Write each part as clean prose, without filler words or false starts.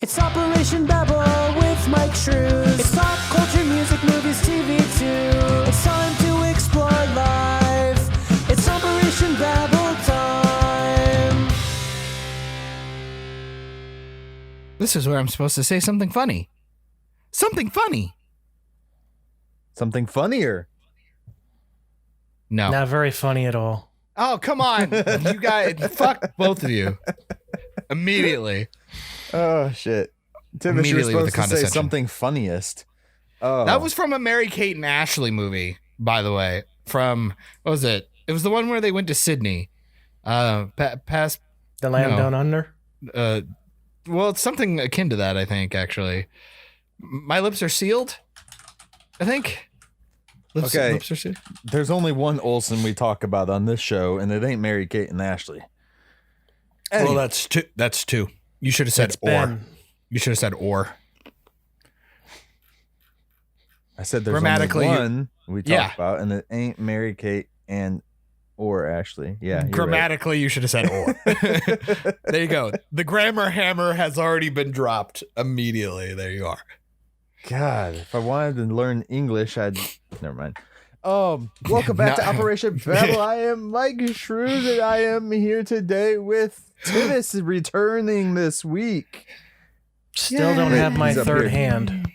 It's Operation Babble with Myke Shrews. It's pop culture, music, movies, TV too. It's time to explore life. It's Operation Babble time. This is where I'm supposed to say something funny. Something funny. Something funnier. No. Not very funny at all. Oh, come on. You guys, fuck both of you. Immediately. Oh, shit. Tivis, you were Immediately with the supposed to say condescension. something funniest. Oh. That was from a Mary-Kate and Ashley movie, by the way. From, what was it? It was the one where they went to Sydney. Past, The Land No. Down Under. well, it's something akin to that, I think, actually. My lips are sealed, I think. Okay. Lips are sealed. There's only one Olsen we talk about on this show, and it ain't Mary Kate and Ashley. Well, that's two. That's two. You should have said It's or. Ben. You should have said or. I said there's Grammatically, only one we talk yeah. about, and it ain't Mary Kate and or Ashley. Yeah, you're Grammatically, you should have said or. There you go. The grammar hammer has already been dropped immediately. There you are. right. God, if I wanted to learn English, I'd. Never mind. Welcome back to No. Operation Babble. I am Myke Shrews, and I am here today with Tivis returning this week, Still don't have my He's up third here. hand.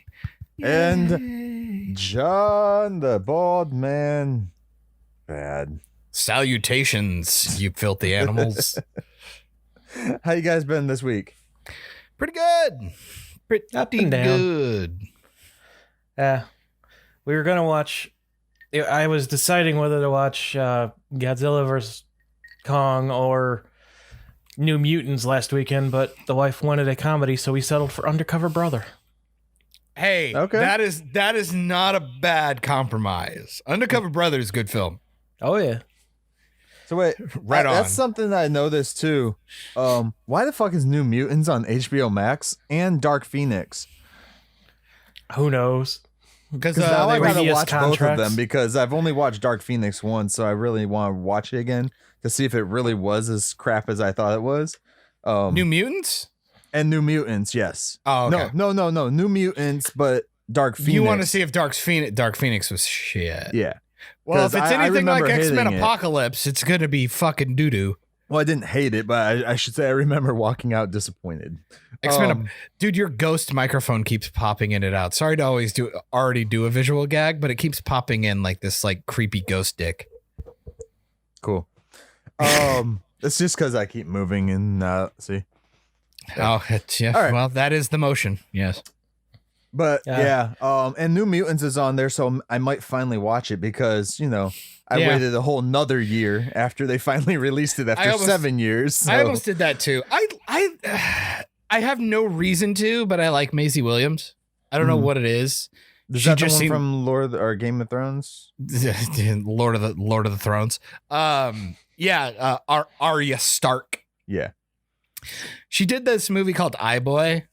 and John the bald man. Bad. Salutations, you filthy animals. How you guys been this week? Pretty good. Pretty Up and down. good. We were gonna watch. I was deciding whether to watch Godzilla vs. Kong or New Mutants last weekend, but the wife wanted a comedy, so we settled for Undercover Brother. Hey, Okay. that is not a bad compromise. Undercover Brother is a good film. Oh yeah, So wait, Right on. That's something that I noticed too. Why the fuck is New Mutants on HBO Max and Dark Phoenix? who knows? Because Because now I gotta previous watch both of contracts. them because I've only watched Dark Phoenix once, so I really want to watch it again to see if it really was as crap as I thought it was. New Mutants? And New Mutants, yes. Oh, okay. No. New Mutants, but Dark Phoenix. You want to see if Dark Phoenix was shit. Yeah. Well, if 'Cause it's I anything like remember X-Men hating it. Apocalypse, it's going to be fucking doo-doo. Well, I didn't hate it, but I should say I remember walking out disappointed. X-Men, dude, your ghost microphone keeps popping in and out. Sorry to always already do a visual gag, but it keeps popping in like this like creepy ghost dick. Cool. It's just because I keep moving and see. Oh, it's, yeah. All right. Well, that is the motion. Yes. But Yeah. and New Mutants is on there, so I might finally watch it because I Yeah. waited a whole nother year after they finally released it after 7 years. So. I almost did that too. I have no reason to, but I like Maisie Williams. I don't know what it is. Is She that the just one seemed- from or Game of Thrones? Lord of the Thrones. Arya Stark. Yeah. She did this movie called iBoy,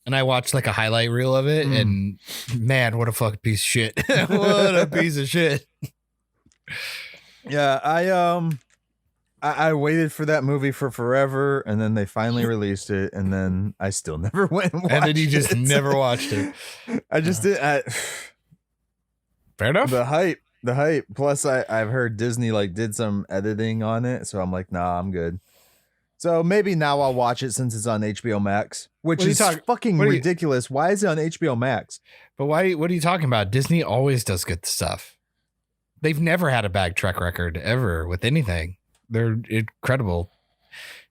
and I watched like a highlight reel of it, and man, what a fucking piece of shit. What a piece of shit. Yeah, I waited for that movie for forever, and then they finally released it, and then I still never went and watched And then you just it. never watched it. I just did. Fair enough. The hype. Plus, I've heard Disney did some editing on it, so I'm like, nah, I'm good. So maybe now I'll watch it since it's on HBO Max, which What are you is talking- fucking what are you- ridiculous. Why is it on HBO Max? But why? What are you talking about? Disney always does good stuff. They've never had a bad track record ever with anything. They're incredible.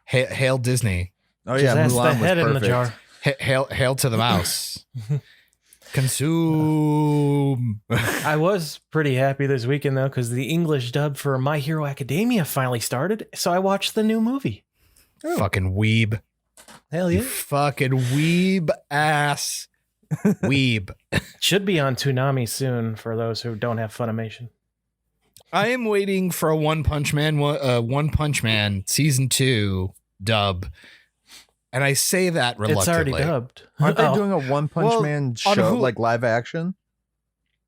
Hail Disney. Oh Just yeah, ask Mulan the was head in the perfect. jar. Hail to the mouse. Consume. I was pretty happy this weekend though, because the English dub for My Hero Academia finally started, so I watched the new movie. Fucking weeb. Hell You yeah! fucking weeb ass. Weeb. Should be on Toonami soon for those who don't have Funimation. I am waiting for a One Punch Man season 2 dub. And I say that reluctantly. It's already dubbed. Aren't they Oh. doing a One Punch Well, Man on show, Hulu- like live action?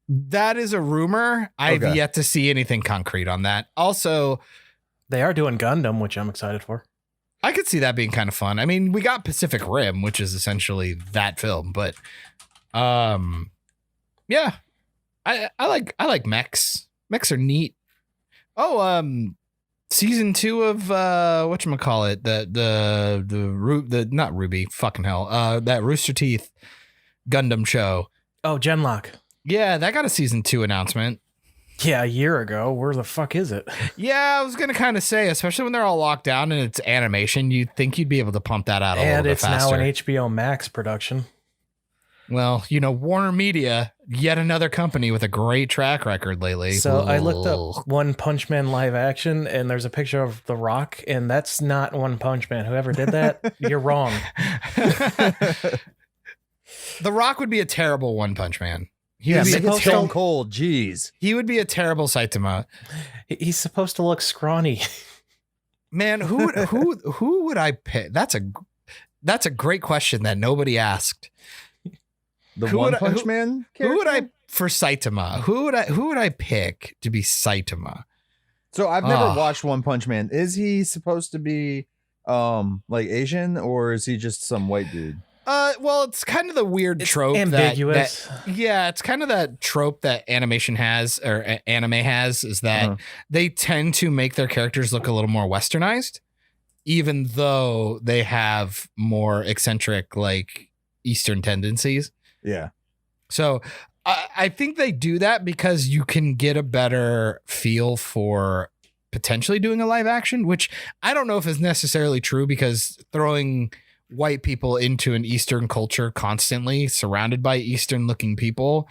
That is a rumor. I've Okay. yet to see anything concrete on that. Also, They are doing Gundam, which I'm excited for. I could see that being kind of fun. I mean, we got Pacific Rim, which is essentially that film, but yeah, I like mechs. Mechs are neat. Oh, season 2 of whatchamacallit, the not Ruby, fucking hell, that Rooster Teeth Gundam show. Oh, Genlock. Yeah, that got a season 2 announcement. Yeah, a year ago. Where the fuck is it? Yeah, I was gonna kind of say, especially when they're all locked down and it's animation, you'd think you'd be able to pump that out a little bit faster. And it's now an HBO Max production. Well, Warner Media, yet another company with a great track record lately. So I looked up One Punch Man live action, and there's a picture of The Rock, and that's not One Punch Man. Whoever did that, you're wrong. The Rock would be a terrible One Punch Man. Make it Stone Cold. Jeez, he would be a terrible Saitama. He's supposed to look scrawny. Man, who would I pick? That's a great question that nobody asked. One Punch Man character? Who would I for Saitama? Who would I pick to be Saitama? So I've never watched One Punch Man. Is he supposed to be like Asian, or is he just some white dude? Well, it's kind of the weird trope. Ambiguous. Yeah, it's kind of that trope that animation has, or anime has, is that they tend to make their characters look a little more westernized, even though they have more eccentric, like, Eastern tendencies. Yeah. So I think they do that because you can get a better feel for potentially doing a live action, which I don't know if is necessarily true, because throwing white people into an Eastern culture constantly surrounded by Eastern looking people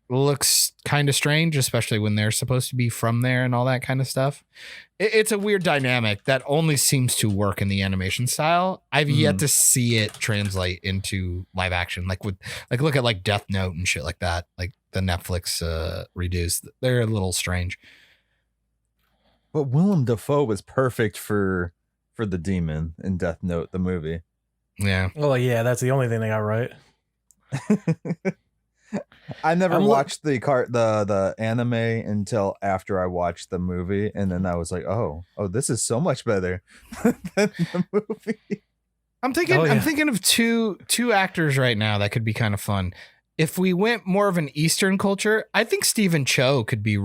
looks kind of strange, especially when they're supposed to be from there and all that kind of stuff. It's a weird dynamic that only seems to work in the animation style. I've yet to see it translate into live action. Look at Death Note and shit like that. Like the Netflix redos. They're a little strange. But Willem Dafoe was perfect for the demon in Death Note, the movie. Yeah. Oh yeah, that's the only thing they got right. I never watched the anime until after I watched the movie, and then I was like, oh, this is so much better than the movie. I'm thinking of two actors right now that could be kind of fun. If we went more of an Eastern culture, I think Stephen Chow could be.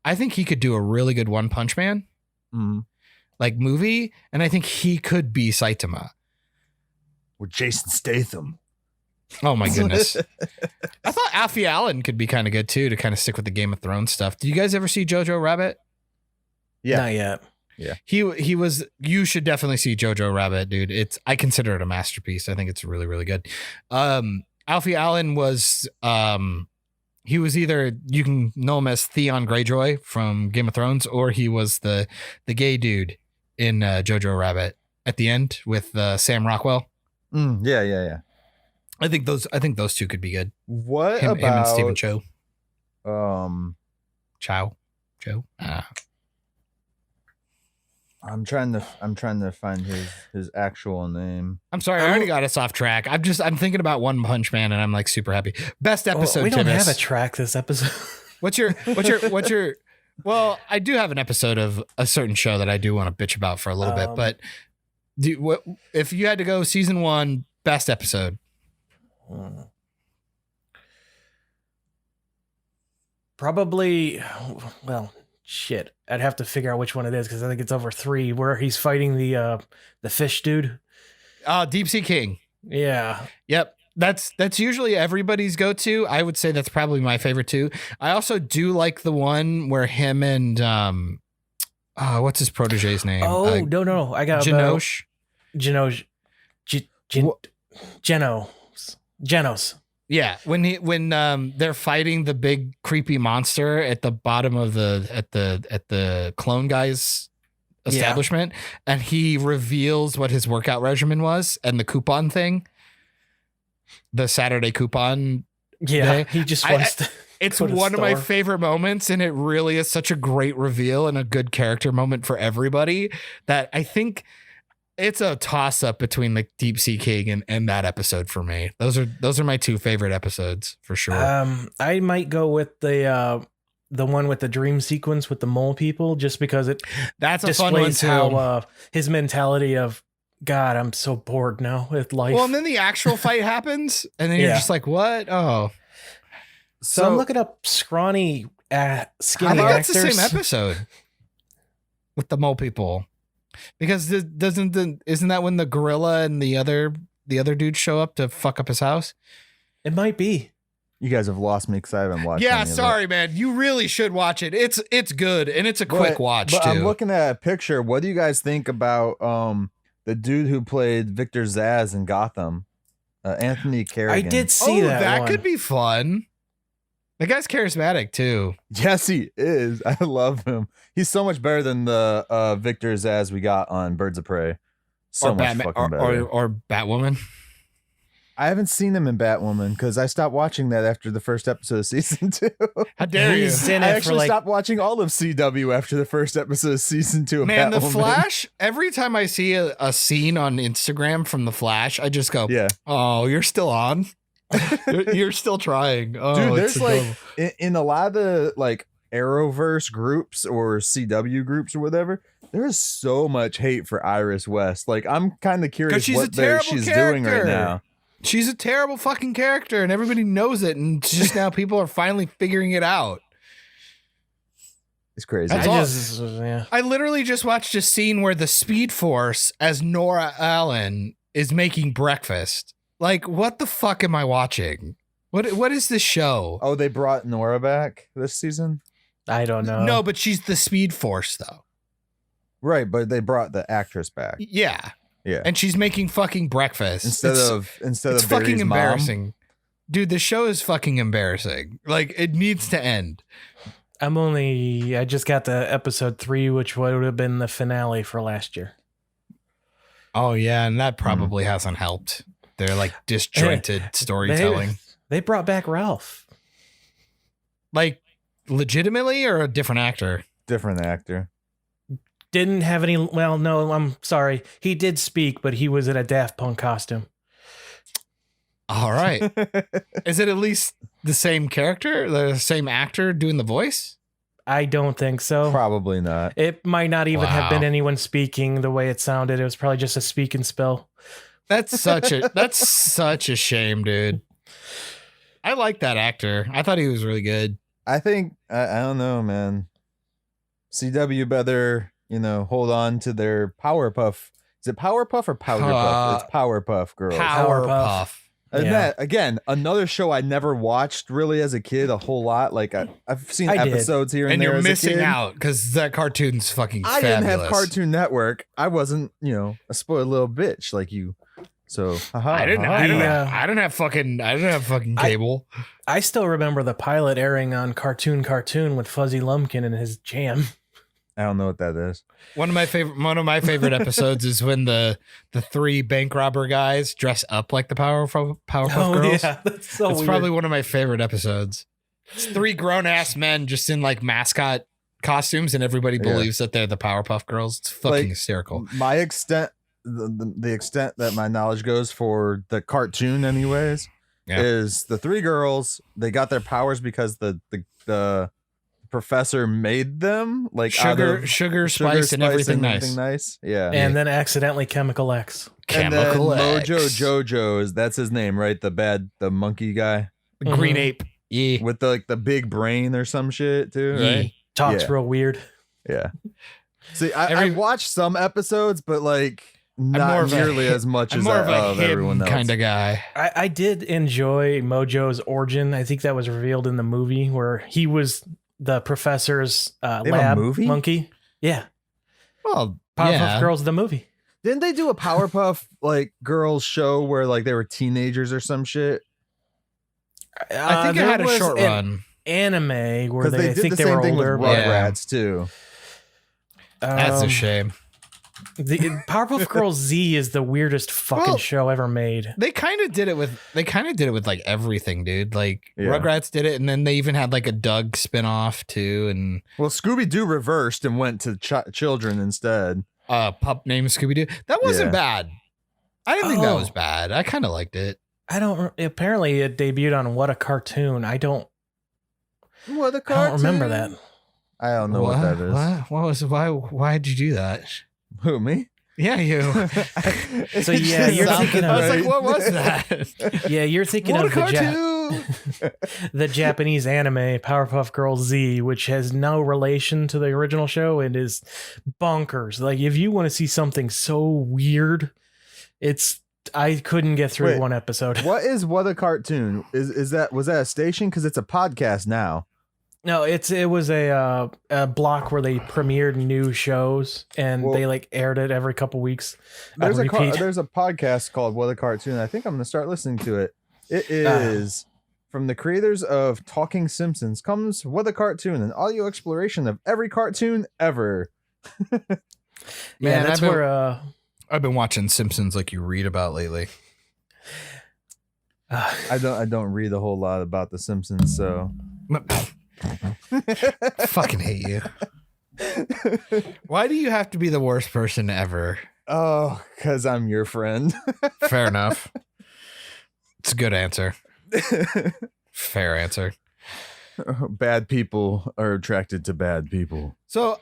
I think he could do a really good One Punch Man. Like movie, and I think he could be Saitama. Or Jason Statham. Oh my goodness. I thought Alfie Allen could be kind of good too, to kind of stick with the Game of Thrones stuff. Do you guys ever see Jojo Rabbit? Yeah. Not yet. Yeah. He was, you should definitely see Jojo Rabbit, dude. I consider it a masterpiece. I think it's really, really good. Alfie Allen was he was either, you can know him as Theon Greyjoy from Game of Thrones, or he was the gay dude in Jojo Rabbit at the end with Sam Rockwell. Yeah. I think those two could be good. What him about and Stephen Chow? Chow. I'm trying to find his actual name. I'm sorry, I already got us off track. I'm thinking about One Punch Man, and I'm like super happy. Best episode. We don't Tivis. have a track this episode. What's your? Well, I do have an episode of a certain show that I do want to bitch about for a little bit, but if you had to go season 1 best episode? Probably, well, shit. I'd have to figure out which one it is, because I think it's over 3, where he's fighting the fish dude. Deep Sea King. Yeah. Yep. That's usually everybody's go-to. I would say that's probably my favorite too. I also do like the one where him and what's his protege's name? Oh, no. I got Genos. Genos. Yeah, when they're fighting the big creepy monster at the bottom of the clone guy's establishment, and he reveals what his workout regimen was, and the coupon thing, the Saturday coupon. Yeah, day. he just wants to. It's one of my favorite moments, and it really is such a great reveal and a good character moment for everybody that I think it's a toss up between the Deep Sea King and that episode for me. Those are my 2 favorite episodes for sure. I might go with the one with the dream sequence with the mole people, just because that's a fun one too. How his mentality of God, I'm so bored now with life. Well, and then the actual fight happens, and then you're Yeah. just like, what? Oh, so I'm looking up scrawny, I skinny think that's actors. the same episode with the mole people, because isn't that when the gorilla and the other dude show up to fuck up his house? It might be. You guys have lost me because I haven't watched. Yeah, any of it. sorry, man. You really should watch it. It's good, and it's a quick watch But too. I'm looking at a picture. What do you guys think about the dude who played Victor Zsasz in Gotham, Anthony Carrigan? I did see that one. could be fun. The guy's charismatic too. Yes, he is. I love him. He's so much better than the Victor Zsasz we got on Birds of Prey. So or much Batman, fucking better. or Batwoman. I haven't seen him in Batwoman because I stopped watching that after the first episode of season 2. How dare you? He's in I it for actually like stopped watching all of CW after the first episode of season 2 of Man, The Batwoman. Flash, every time I see a scene on Instagram from The Flash, I just go, Yeah. oh, you're still on? you're still trying. Oh, Dude, it's there's like adorable. in a lot of the like Arrowverse groups or CW groups or whatever, there is so much hate for Iris West. Like, I'm kind of curious she's a what terrible she's doing right character. now. She's a terrible fucking character, and everybody knows it, and it's just now people are finally figuring it out. It's crazy. That's I literally just watched a scene where the Speed Force as Nora Allen is making breakfast. Like, what the fuck am I watching? What is this show? Oh, they brought Nora back this season? I don't know. No, but she's the Speed Force though. Right, but they brought the actress back. Yeah. Yeah. And she's making fucking breakfast. Instead It's of fucking Barry's mom. embarrassing. Dude, the show is fucking embarrassing. Like, it needs to end. I just got the episode 3, which would have been the finale for last year. Oh yeah, and that probably hasn't helped. They're like disjointed storytelling. They brought back Ralph. Like, legitimately, or a different actor? Different actor. Didn't have any. Well, no, I'm sorry. He did speak, but he was in a Daft Punk costume. All right. Is it at least the same character, the same actor doing the voice? I don't think so. Probably not. It might not even have been Wow. anyone speaking the way it sounded. It was probably just a speak and spell. That's such a shame, dude. I like that actor. I thought he was really good. I think I don't know, man. CW better, hold on to their Powerpuff. Is it Powerpuff or Powderpuff? It's Powerpuff Girls. Powerpuff. And Yeah. that, again, another show I never watched really as a kid a whole lot. Like I've seen I did. episodes here and, And there you're as a missing kid. out because that cartoon's fucking I fabulous. didn't have Cartoon Network. I wasn't, a spoiled little bitch like you. So I didn't have fucking cable. I still remember the pilot airing on Cartoon with Fuzzy Lumpkin and his jam. I don't know what that is. One of my favorite episodes is when the 3 bank robber guys dress up like the Powerpuff Girls. Yeah, that's so It's weird. probably one of my favorite episodes. It's 3 grown ass men just in like mascot costumes, and everybody believes that they're the Powerpuff Girls. It's fucking hysterical. My extent, the extent that my knowledge goes for the cartoon, anyways, is the 3 girls. They got their powers because the professor made them, like Sugar, spice, and everything nice. Yeah, And then accidentally Chemical X. Chemical and then X. Mojo Jojo that's his name, right? The monkey guy The green Mhm. ape. Yeah. with the big brain or some shit too, Yeah. right? Talks Yeah. real weird. Yeah. See, I watched some episodes, but like not more of a nearly him- as much I'm as more of a everyone him else. kind of guy. I did enjoy Mojo's origin. I think that was revealed in the movie where he was the professor's have a lab movie? monkey. Yeah. Well, Powerpuff Girls, the movie. Didn't they do a Powerpuff like girls show where like they were teenagers or some shit? I think it there had a was short an run. Because anime where they they did think the they same were thing older. with but, Rugrats too. That's a um, shame. The Powerpuff Girls Z is the weirdest fucking Well, show ever made. They kind of did it with like everything, dude. Like Yeah. Rugrats did it, and then they even had like a Doug spinoff too, and Well, Scooby Doo reversed and went to children instead. a pup named Scooby Doo. That wasn't Yeah. bad. I didn't think that was Oh. bad. I kind of liked it. Apparently it debuted on What a Cartoon. I don't remember that. I don't know what that is. What was why? Why'd you do that? Who, me? Yeah, you. So yeah, you're thinking I was of like, what was that? yeah, you're thinking What of a cartoon! the Japanese anime Powerpuff Girls Z, which has no relation to the original show and is bonkers. Like, if you want to see something so weird, I couldn't get through Wait, one episode. What a cartoon? Was that a station? Because it's a podcast now. No, it was a block where they premiered new shows and they like aired it every couple weeks. There's on repeat. there's a podcast called What a Cartoon. I think I'm gonna start listening to it. It is from the creators of Talking Simpsons. Comes What a Cartoon, an audio exploration of every cartoon ever. Man, that's where I've been watching Simpsons like you read about lately. I don't read a whole lot about the Simpsons, so fucking hate you. Why do you have to be the worst person ever? Oh, because I'm your friend. Fair enough. It's a good answer. Fair answer. Bad people are attracted to bad people. So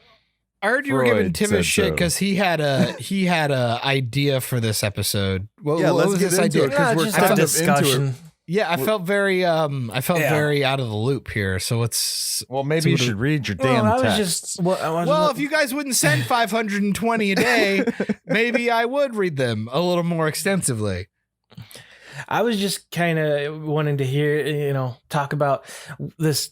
I heard you were giving Tivis shit because he had a idea for this episode. What was this idea? Because we're just kind a of discussion. into it. Yeah, I felt very out of the loop here. So what's Maybe you should read your damn texts. well, if you guys wouldn't send 520 a day, maybe I would read them a little more extensively. I was just kind of wanting to hear, talk about this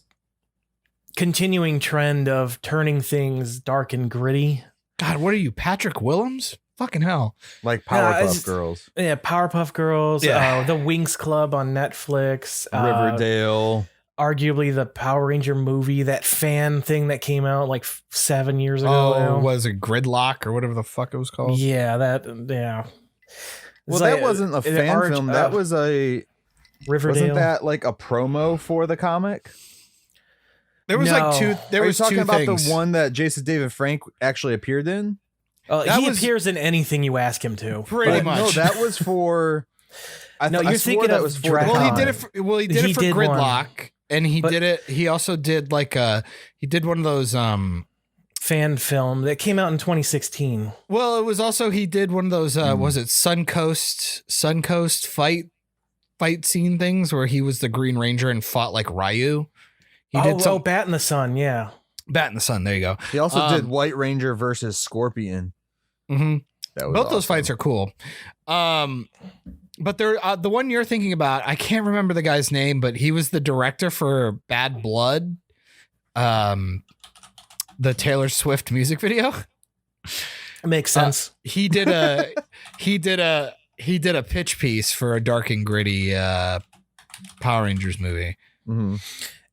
continuing trend of turning things dark and gritty. God, what are you, Patrick Willems? Fucking hell. Like Powerpuff Girls. Yeah, Powerpuff Girls, Yeah. The Winx Club on Netflix. Riverdale. Arguably the Power Ranger movie, that fan thing that came out like 7 years ago. Oh, was it Gridlock or whatever the fuck it was called? Yeah, Well, It's that like, wasn't a fan film. That was a... Riverdale. Wasn't that like a promo for the comic? There was like two. There Are was you talking two about things. the one that Jason David Frank actually appeared in? He appears in anything you ask him to. Pretty But much. No, that was for... You're thinking that of was for Dragon. Well, he Con. did it. He did it for did one. Gridlock, and he But- did it. He also did like he did one of those. Fan film that came out in 2016. Well, it was also he did one of those. Was it Suncoast fight scene things where he was the Green Ranger and fought like Ryu. He did some Bat in the Sun, yeah. Bat in the Sun. There you go. He also did White Ranger versus Scorpion. Mm-hmm. That was Both those awesome. fights are cool. But they're the one you're thinking about. I can't remember the guy's name, but he was the director for Bad Blood, the Taylor Swift music video. Makes sense. He did a pitch piece for a dark and gritty Power Rangers movie. Mhm.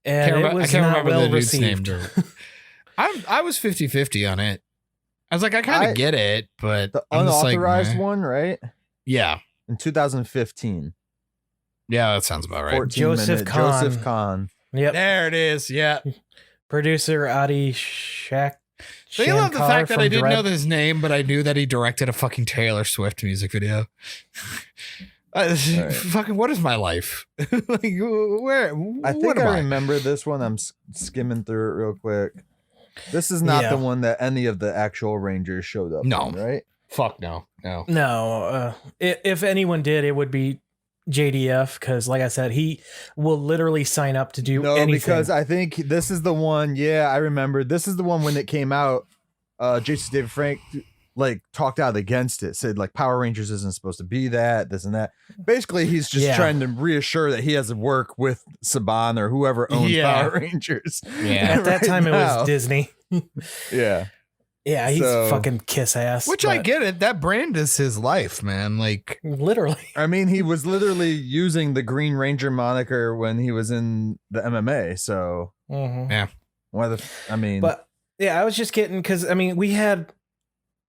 And it was I can't not remember well the dude's received. name. I was 50-50 on it. I was like, I kind I- of get it, but The I'm just like, unauthorized meh. one, right? Yeah. In 2015. Yeah, that sounds about right. 14 Joseph minute Kahn. Joseph Kahn. Yep. There it is. Yeah. Producer Adi Shak. So you love the Shankar fact that from I didn't Dread. know his name, but I knew that he directed a fucking Taylor Swift music video. Fucking, what is my life? Like, where? I think what am I remember this one. I'm skimming through it real quick. This is not Yeah. the one that any of the actual Rangers showed up No. in, right? Fuck no. No. No, if anyone did, it would be JDF because, like I said, he will literally sign up to do No, anything. because I think this is the one. Yeah, I remember. This is the one when it came out. Jason David Frank like talked out against it, said like Power Rangers isn't supposed to be that, this and that. Basically, he's just Yeah. trying to reassure that he has to work with Saban or whoever owns Yeah. Power Rangers. Yeah. at that right time it now. was Disney. Yeah. Yeah, he's So- fucking kiss ass. Which I get it. That brand is his life, man. Like, literally. I mean, he was literally using the Green Ranger moniker when he was in the MMA. So Mhm. why the? I mean, But yeah, I was just getting because I mean we had,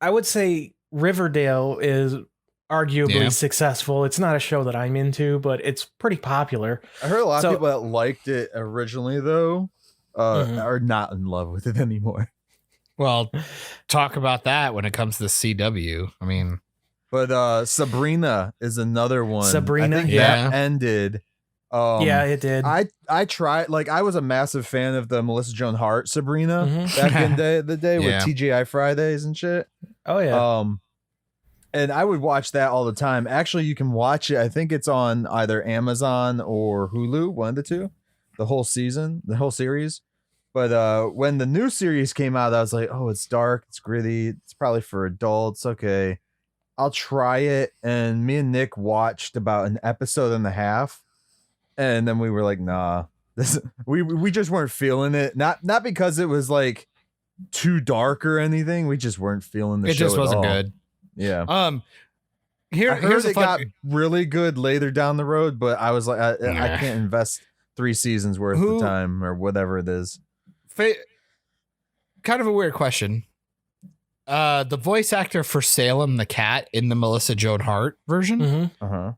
I would say Riverdale is arguably Yeah. successful. It's not a show that I'm into, but it's pretty popular. I heard a lot So- of people that liked it originally, though, Mhm. are not in love with it anymore. well, talk about that when it comes to CW. I mean, But Sabrina is another one. Sabrina? I think Yeah. that ended. Yeah, it did. I tried. Like, I was a massive fan of the Melissa Joan Hart Sabrina Mhm. back in the day Yeah. with TGI Fridays and shit. Oh yeah. And I would watch that all the time. Actually, you can watch it. I think it's on either Amazon or Hulu, one of the two, the whole season, the whole series. But when the new series came out, I was like, oh, it's dark, it's gritty, it's probably for adults. Okay, I'll try it. And me and Nick watched about an episode and a half, and then we were like, nah, we just weren't feeling it. Not because it was like too dark or anything. We just weren't feeling the show. It just wasn't good. Yeah. I Here's heard it got really good later down the road, but I was like, I can't invest 3 seasons worth of time or whatever it is. Kind of a weird question. The voice actor for Salem the cat in the Melissa Joan Hart version. Mm-hmm.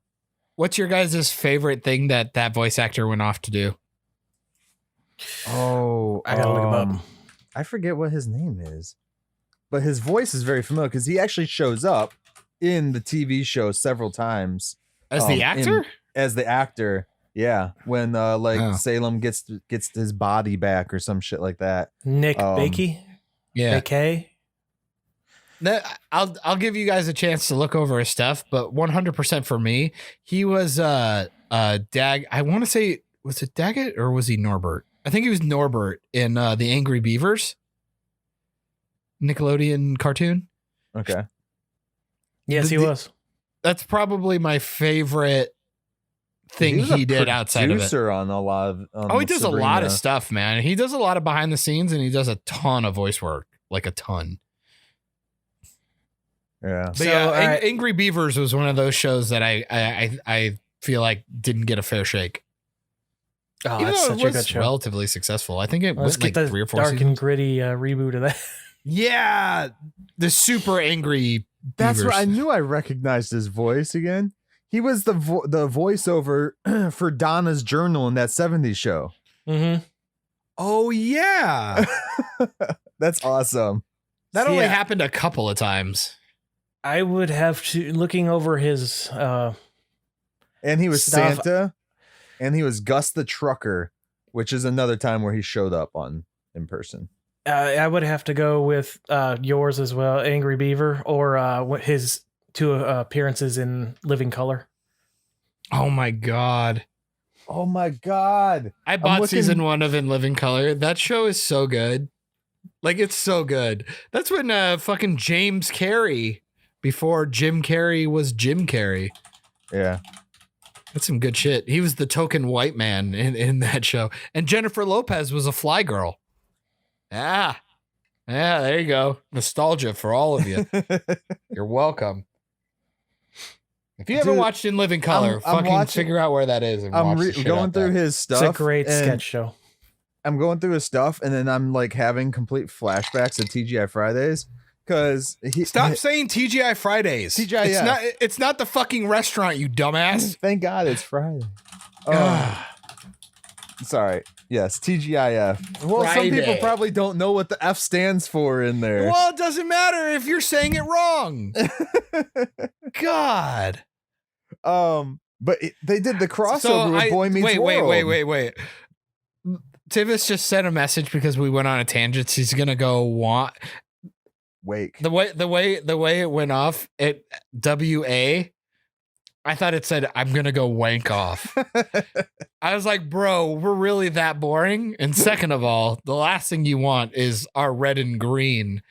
What's your guys' favorite thing that voice actor went off to do? Oh, I gotta look him up. I forget what his name is, but his voice is very familiar because he actually shows up in the TV show several times As the actor? As the actor. Yeah, when Salem gets his body back or some shit like that. Nick Bakey. Yeah. Bakey. I'll give you guys a chance to look over his stuff, but 100% for me, he was Dag. I want to say, was it Daggett or was he Norbert? I think he was Norbert in the Angry Beavers Nickelodeon cartoon. Okay. Yes, he was. That's probably my favorite thing he did outside of it. Producer on a lot of. He does a lot of stuff, man. He does a lot of behind the scenes, and he does a ton of voice work, like a ton. Yeah. But So, Angry Beavers was one of those shows that I feel like didn't get a fair shake. Oh, Even that's though such it a good was show. relatively successful. I think it Let's went get like the 3 or 4 dark seasons. and gritty reboot of that. Yeah, the super angry. That's Beavers. what I knew. I recognized his voice again. He was the voiceover for Donna's Journal in that 70s show. Mm-hmm. Oh yeah, That's awesome. that only Yeah. happened a couple of times. I would have to looking over his. And he was Stuff. Santa, and he was Gus the Trucker, which is another time where he showed up in person. I would have to go with yours as well, Angry Beaver, or his 2 appearances in Living Color. Oh my god, Oh my God. I bought looking- season 1 of In Living Color. That show is so good. Like, it's so good. That's when fucking James Carrey, before Jim Carrey was Jim Carrey. Yeah. That's some good shit. He was the token white man in that show. And Jennifer Lopez was a fly girl. Yeah, there you go. Nostalgia for all of you. You're welcome. If you haven't Dude, watched In Living Color, I'm fucking watching- figure out where that is. And I'm watch the shit going out through there. his stuff. It's a great and sketch show. I'm going through his stuff, and then I'm like having complete flashbacks of TGI Fridays because he Stop saying TGI Fridays. TGI, It's yeah. not. It's not the fucking restaurant, you dumbass. Thank God it's Friday. Sorry. Yes, TGIF. Well, some people Friday. probably don't know what the F stands for in there. Well, it doesn't matter if you're saying it wrong. God. But they did the crossover with Boy Meets World. Wait. Tivis just sent a message because we went on a tangent. He's gonna go Wake. the way it went off at WA. I thought it said I'm gonna go wank off. I was like, bro, we're really that boring. And second of all, the last thing you want is our red and green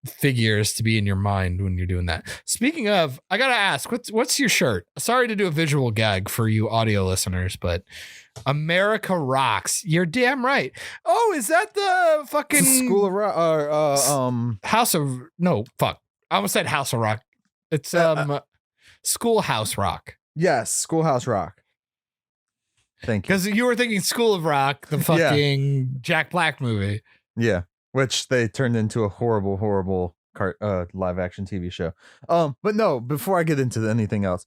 figures to be in your mind when you're doing that. Speaking of, I gotta ask, what's your shirt? Sorry to do a visual gag for you audio listeners, but America rocks. You're damn right. Oh, is that the fucking School of Rock? House of no fuck? I almost said House of Rock. It's Schoolhouse Rock. Yes, Schoolhouse Rock. Thank you. Because you were thinking School of Rock, the fucking Jack Black movie. Yeah, which they turned into a horrible live action TV show. But no, before I get into anything else,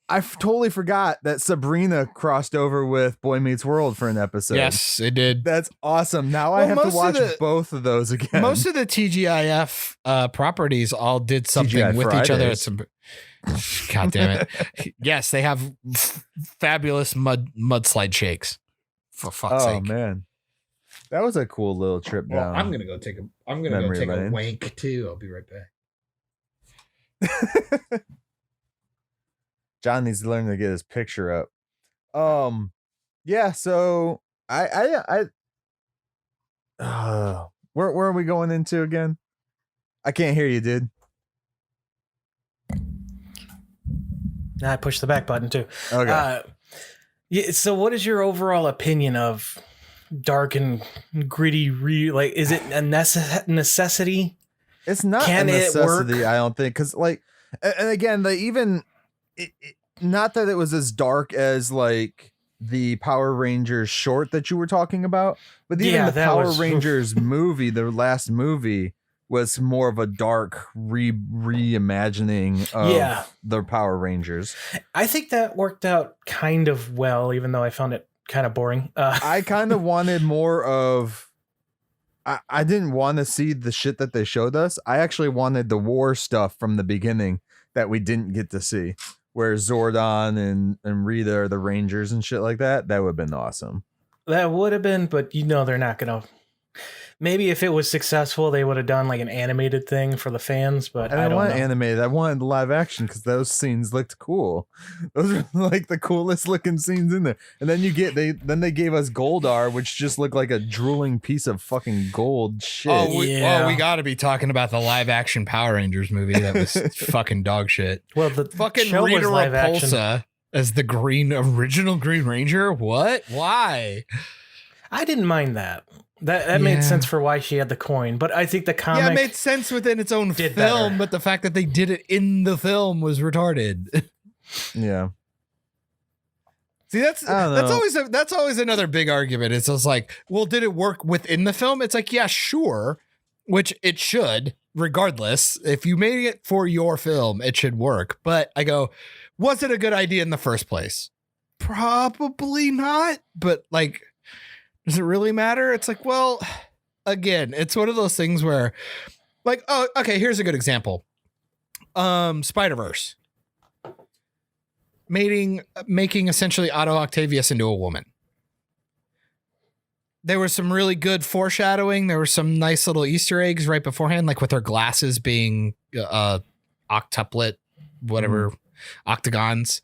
I totally forgot that Sabrina crossed over with Boy Meets World for an episode. Yes, it did. That's awesome. Now I Well, have to most of watch the- both of those again. Most of the TGIF properties all did something TGI with each other. At Fridays. some, God damn it! Yes, they have fabulous mudslide shakes. For fuck's Oh sake! man, that was a cool little trip Well, down. I'm gonna go take a Memory a lane. wank too. I'll be right back. John needs to learn to get his picture up. Yeah, so where are we going into again? I can't hear you, dude. I pushed the back button too. Okay. Yeah. So, what is your overall opinion of dark and gritty? Is it a necessity? It's not Can a it necessity, work? I don't think, because and again, not that it was as dark as like the Power Rangers short that you were talking about, but even the Power Rangers movie, the last movie, was more of a dark reimagining of the Power Rangers. I think that worked out kind of well, even though I found it kind of boring. I kind of wanted more of. I didn't want to see the shit that they showed us. I actually wanted the war stuff from the beginning that we didn't get to see, where Zordon and Rita are the Rangers and shit like that. That would have been awesome. That would have been, but they're not gonna. Maybe if it was successful, they would have done like an animated thing for the fans. But I don't want animated. I wanted live action because those scenes looked cool. Those are like the coolest looking scenes in there. And then they gave us Goldar, which just looked like a drooling piece of fucking gold shit. We got to be talking about the live action Power Rangers movie that was fucking dog shit. Well, the fucking show Rita was live Repulsa action. as the original Green Ranger. What? Why? I didn't mind that. That made sense for why she had the coin, but I think the comic it made sense within its own film, better. but the fact that they did it in the film was retarded. Yeah. See, that's always another big argument. It's just like, well, did it work within the film? It's like, yeah, sure, which it should, regardless. If you made it for your film, it should work. But I go, was it a good idea in the first place? Probably not. But like, does it really matter? It's like, well, again, it's one of those things where, like, oh, okay, here's a good example. Spider-Verse. Making essentially Otto Octavius into a woman. There was some really good foreshadowing. There were some nice little Easter eggs right beforehand, like with her glasses being octuplet, whatever, octagons.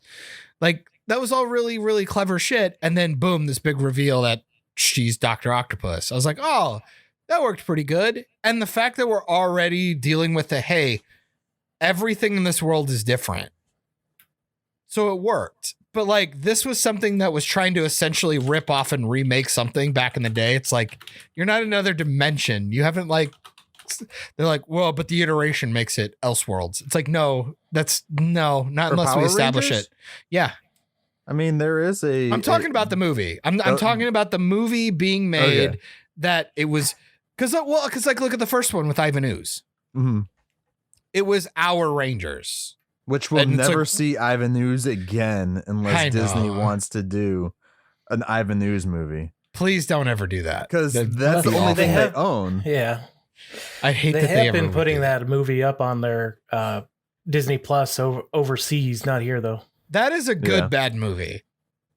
Like, that was all really, really clever shit. And then boom, this big reveal that she's Dr. Octopus. I was like, oh, that worked pretty good. And the fact that we're already dealing with hey, everything in this world is different. So it worked. But like, this was something that was trying to essentially rip off and remake something back in the day. It's like, you're not another dimension. You haven't they're like, well, but the iteration makes it Elseworlds. It's like, not unless we establish Rangers? it. Yeah. I mean, there is I'm talking about the movie. I'm talking about the movie being made that it was because like, look at the first one with Ivan Ooze. Mm-hmm. It was our Rangers, which we'll never see Ivan Ooze again unless Disney wants to do an Ivan Ooze movie. Please don't ever do that, because that's the only thing they own. Yeah, I hate they that have been putting that movie up on their Disney Plus overseas, not here though. That is a good bad movie.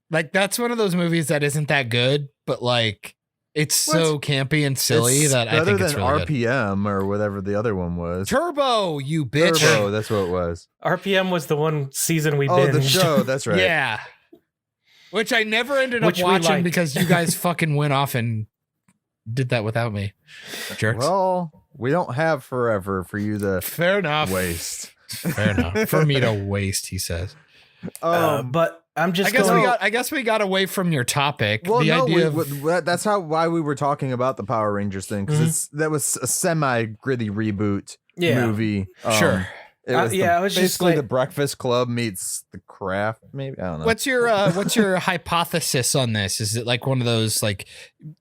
Like, that's one of those movies that isn't that good, but like, it's so campy and silly that I think it's really RPM or whatever the other one was. Turbo, you bitch. Turbo, that's what it was. RPM was the one season we binged. Oh, the show, that's right. Yeah. Which I never ended up watching because you guys fucking went off and did that without me. Jerks. Well, we don't have forever for you to Fair enough. waste. Fair enough. For me to waste, he says. But I'm just I guess we got away from your topic. Well, That's why we were talking about the Power Rangers thing, because that was a semi-gritty reboot movie. Sure. It was I was just basically like, the Breakfast Club meets the Craft, maybe. I don't know. What's your hypothesis on this? Is it like one of those, like,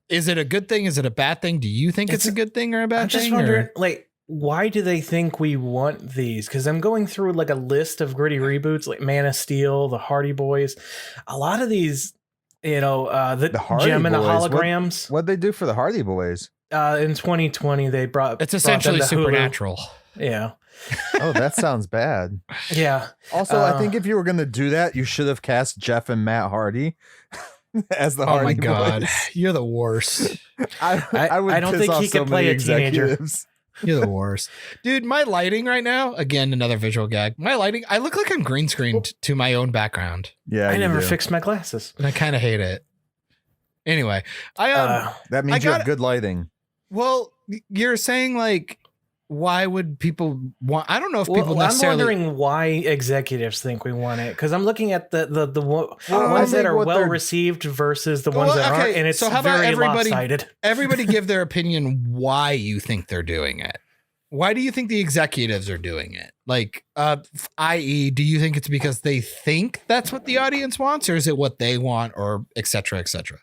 is it a good thing? Is it a bad thing? Do you think it's a good thing or a bad thing? I'm just wondering, like, why do they think we want these? Because I'm going through like a list of gritty reboots, like Man of Steel, the Hardy Boys. A lot of these, the Hardy Gem and the Boys. Holograms. What'd they do for the Hardy Boys? In 2020, they brought it's essentially them to Hulu. Supernatural. Yeah. Oh, that sounds bad. Yeah. Also, I think if you were going to do that, you should have cast Jeff and Matt Hardy as the Hardy Oh my God. Boys. You're the worst. I would I don't piss think off he so could play many a teenager. executives. You're the worst. Dude, my lighting right now, again, another visual gag. My lighting, I look like I'm green screened to my own background. Yeah, I you never do. fixed my glasses. And I kind of hate it. Anyway, That means I you got- have good lighting. well, you're saying like, why would people want, I don't know if people I'm necessarily. wondering why executives think we want it, because I'm looking at the I ones that think are what well they're- received versus the ones Well, that aren't, okay, and it's so how about very everybody- lopsided. Everybody give their opinion why you think they're doing it. Why do you think the executives are doing it? Like, i.e., do you think it's because they think that's what the audience wants, or is it what they want, or et cetera, et cetera?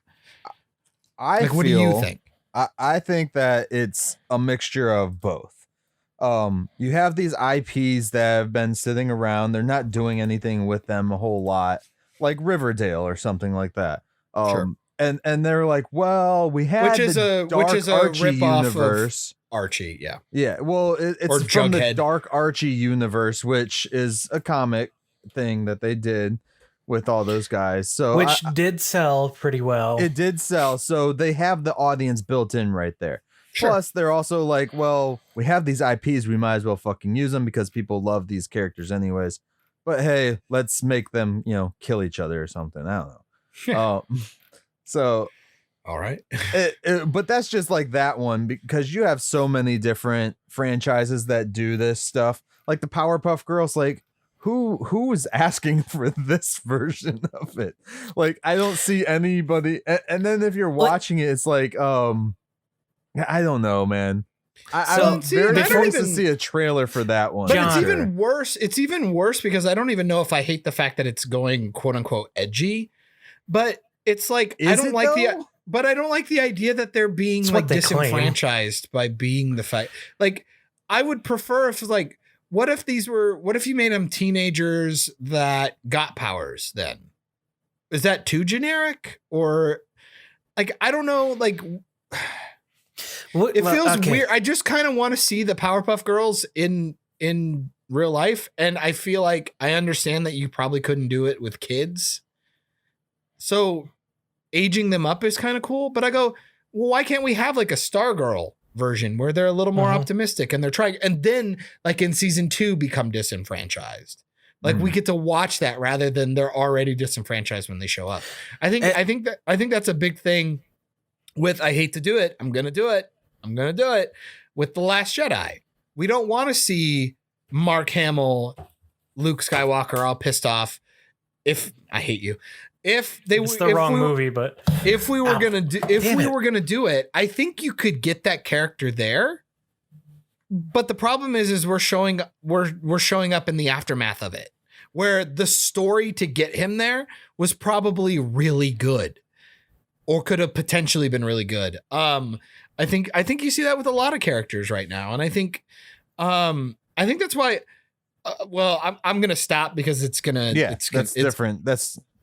Like, what do you think? I think that it's a mixture of both. You have these IPs that have been sitting around. They're not doing anything with them a whole lot, like Riverdale or something like that. Sure. And they're like, well, we had Which is the a Dark Archie ripoff universe. of Archie, yeah. Yeah, well, it's Or from the Jughead. Dark Archie universe, which is a comic thing that they did with all those guys. So Which did sell pretty well. it did sell. So they have the audience built in right there. Sure. Plus, they're also like, well, we have these IPs. We might as well fucking use them because people love these characters anyways. But hey, let's make them, kill each other or something. I don't know. So, All right. but that's just like that one because you have so many different franchises that do this stuff. Like the Powerpuff Girls, like who is asking for this version of it? Like, I don't see anybody. And then if you're watching it, it's like, I don't know, man. I'm see, very I don't curious to even- see a trailer for that one. But John. it's even worse. It's even worse because I don't even know if I hate the fact that it's going quote unquote edgy, but it's like I Is don't it, like though? but I don't like the idea that they're being It's like what they claim. disenfranchised by being the fact. Like I would prefer if like what if you made them teenagers that got powers then? Is that too generic or like I don't know like it feels weird. I just kind of want to see the Powerpuff Girls in real life. And I feel like I understand that you probably couldn't do it with kids. So aging them up is kind of cool. But I go, well, why can't we have like a Stargirl version where they're a little more optimistic and they're trying, and then like in season 2 become disenfranchised. Like we get to watch that rather than they're already disenfranchised when they show up. I think that's a big thing with, I hate to do it. I'm going to do it. With The Last Jedi. We don't want to see Mark Hamill, Luke Skywalker all pissed off. I hate you. It's the wrong movie, but if we were gonna do it, I think you could get that character there. But the problem is we're showing up in the aftermath of it, where the story to get him there was probably really good, or could have potentially been really good. I think you see that with a lot of characters right now, and I think that's why. I'm gonna stop because it's different.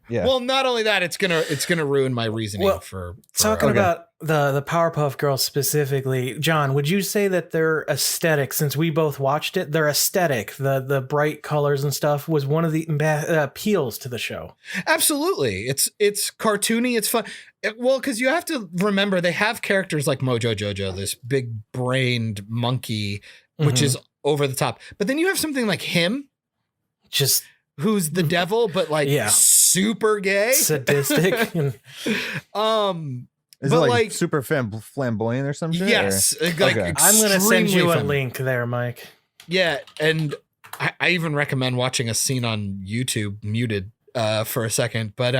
Yeah. Well, not only that, it's gonna ruin my reasoning for talking about the Powerpuff Girls specifically. John, would you say that their aesthetic, since we both watched it, their aesthetic, the bright colors and stuff, was one of the appeals to the show? Absolutely. It's cartoony. It's fun. Because you have to remember they have characters like Mojo Jojo, this big brained monkey, which is over the top. But then you have something like him, just who's the devil, but like super gay, sadistic. Is it like super flamboyant or something? Yes. Okay. I'm going to send you a fun. link there, Myke. Yeah. And I even recommend watching a scene on YouTube muted for a second. But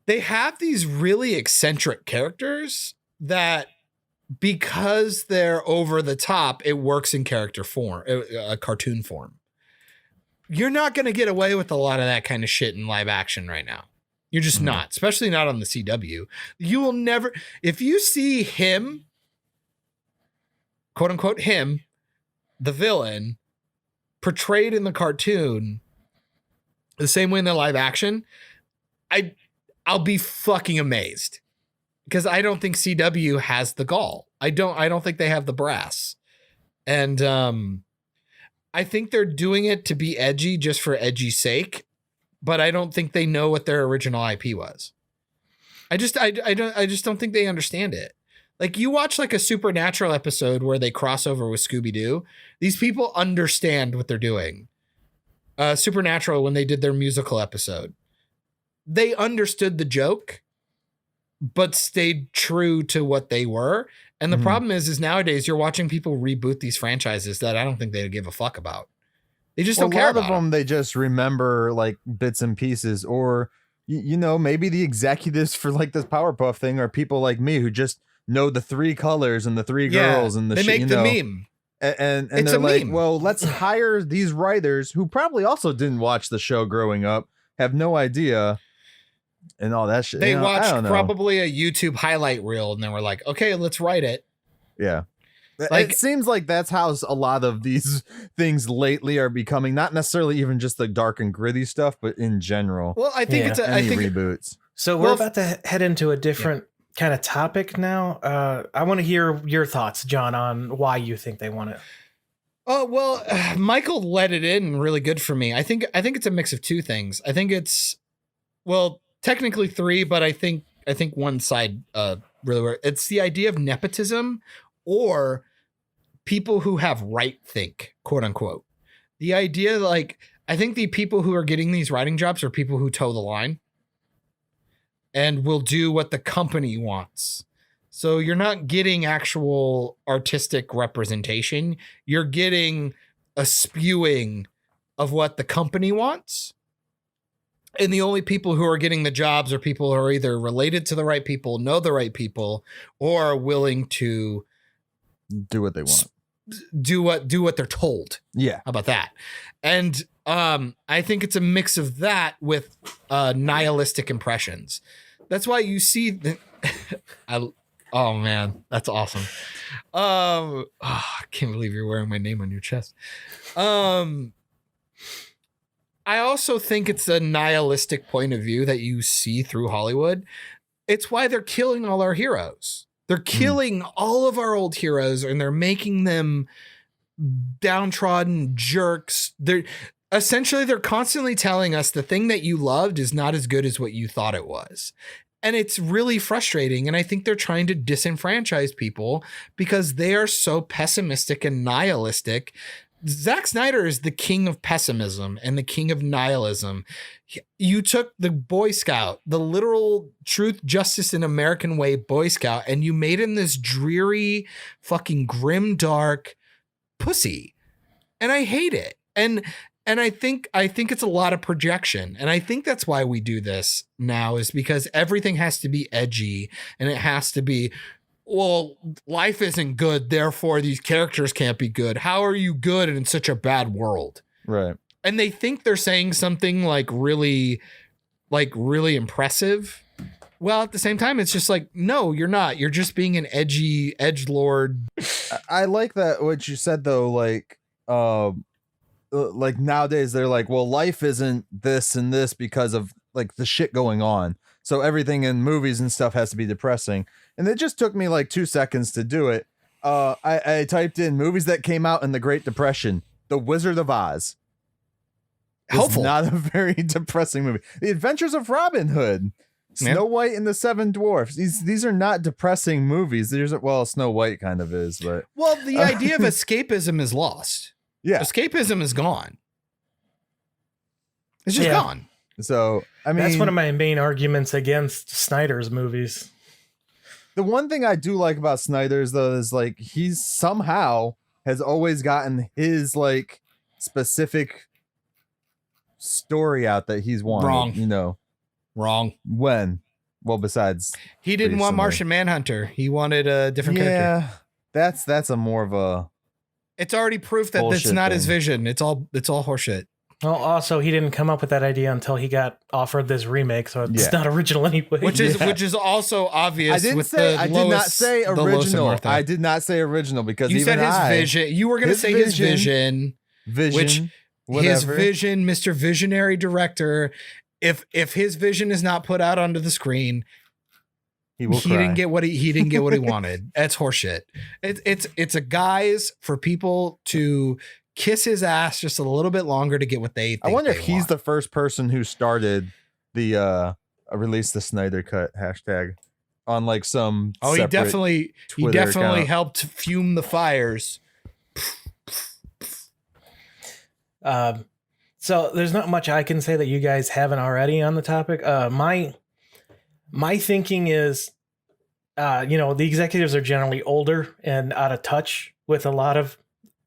they have these really eccentric characters that, because they're over the top, it works in character form, a cartoon form. You're not going to get away with a lot of that kind of shit in live action right now. You're just not, especially not on the CW. You will never, if you see him, quote unquote, him, the villain, portrayed in the cartoon the same way in the live action, I'll be fucking amazed, because I don't think CW has the gall. I don't think they have the brass. And, I think they're doing it to be edgy just for edgy's sake, but I don't think they know what their original IP was. I just don't think they understand it. Like you watch like a Supernatural episode where they cross over with Scooby-Doo. These people understand what they're doing. Supernatural, when they did their musical episode, they understood the joke, but stayed true to what they were. And the problem is nowadays you're watching people reboot these franchises that I don't think they give a fuck about. They just don't care about A lot of them. They just remember like bits and pieces, or you know, maybe the executives for like this Powerpuff thing are people like me who just know the 3 colors and the 3 girls and the they make the meme. And It's they're a like, meme. well, let's hire these writers who probably also didn't watch the show growing up, have no idea, and all that shit. They You know, I watched don't know. probably a YouTube highlight reel and then we're like, okay, let's write it. Yeah. Like- It seems like that's how a lot of these things lately are becoming, not necessarily even just the dark and gritty stuff, but in general. Well, I think Yeah. I Any think reboots. So we're Well, about to head into a different kind of topic now. I want to hear your thoughts, John, on why you think they want it. Oh, well, Michael let it in really good for me. I think it's a mix of 2 things. I think it's, well, technically 3, but I think one side really works. It's the idea of nepotism or people who have right think, quote unquote. The idea, like, I think the people who are getting these writing jobs are people who toe the line and will do what the company wants. So you're not getting actual artistic representation. You're getting a spewing of what the company wants. And the only people who are getting the jobs are people who are either related to the right people, know the right people, or are willing to Do what they want. do what they're told. Yeah. How about that? And I think it's a mix of that with nihilistic impressions. That's why you see oh man, that's awesome. I can't believe you're wearing my name on your chest. I also think it's a nihilistic point of view that you see through Hollywood. It's why they're killing all our heroes. They're killing all of our old heroes and they're making them downtrodden jerks. They're constantly telling us the thing that you loved is not as good as what you thought it was. And it's really frustrating. And I think they're trying to disenfranchise people because they are so pessimistic and nihilistic. Zack Snyder is the king of pessimism and the king of nihilism. You took the Boy Scout, the literal truth, justice, and American way Boy Scout, and you made him this dreary, fucking grim, dark pussy. And I hate it. And I think it's a lot of projection. And I think that's why we do this now, is because everything has to be edgy and it has to be, well, life isn't good, therefore these characters can't be good. How are you good in such a bad world? Right. And they think they're saying something like really impressive. Well, at the same time, it's just like, no, you're not. You're just being an edgy edgelord. I like that what you said though, like nowadays they're like, well, life isn't this and this because of like the shit going on. So everything in movies and stuff has to be depressing. And it just took me like 2 seconds to do it. I typed in movies that came out in the Great Depression. The Wizard of Oz. It's not a very depressing movie. The Adventures of Robin Hood. Snow White and the Seven Dwarfs. These are not depressing movies. Snow White kind of is, but well, the idea of escapism is lost. Yeah. Escapism is gone. It's just gone. So, I mean, That's one of my main arguments against Snyder's movies. The one thing I do like about Snyder's though is like he's somehow has always gotten his like specific story out that he's wanted. Wrong. You know. Wrong. When? Well, besides he didn't want recently. Martian Manhunter. He wanted a different character. Yeah, that's a more of a. It's already proof that it's Bullshit not his thing. vision. It's all horseshit. Well, also, he didn't come up with that idea until he got offered this remake, so it's Yeah. not original anyway. Which is also obvious. I didn't with say. the I did Lois, not say the Lois and original. Martha. I did not say original because You even said his I, vision. You were going to his say his vision, vision, which his whatever. vision, Mr. Visionary Director. If his vision is not put out onto the screen, he will he cry. didn't get what he didn't get what he wanted. That's horseshit. It's a guise for people to kiss his ass just a little bit longer to get what they think. I wonder if they he's want. the first person who started the release the Snyder Cut hashtag. on like some. Oh, he separate definitely Twitter account. helped fume the fires. So there's not much I can say that you guys haven't already on the topic. My thinking is, the executives are generally older and out of touch with a lot of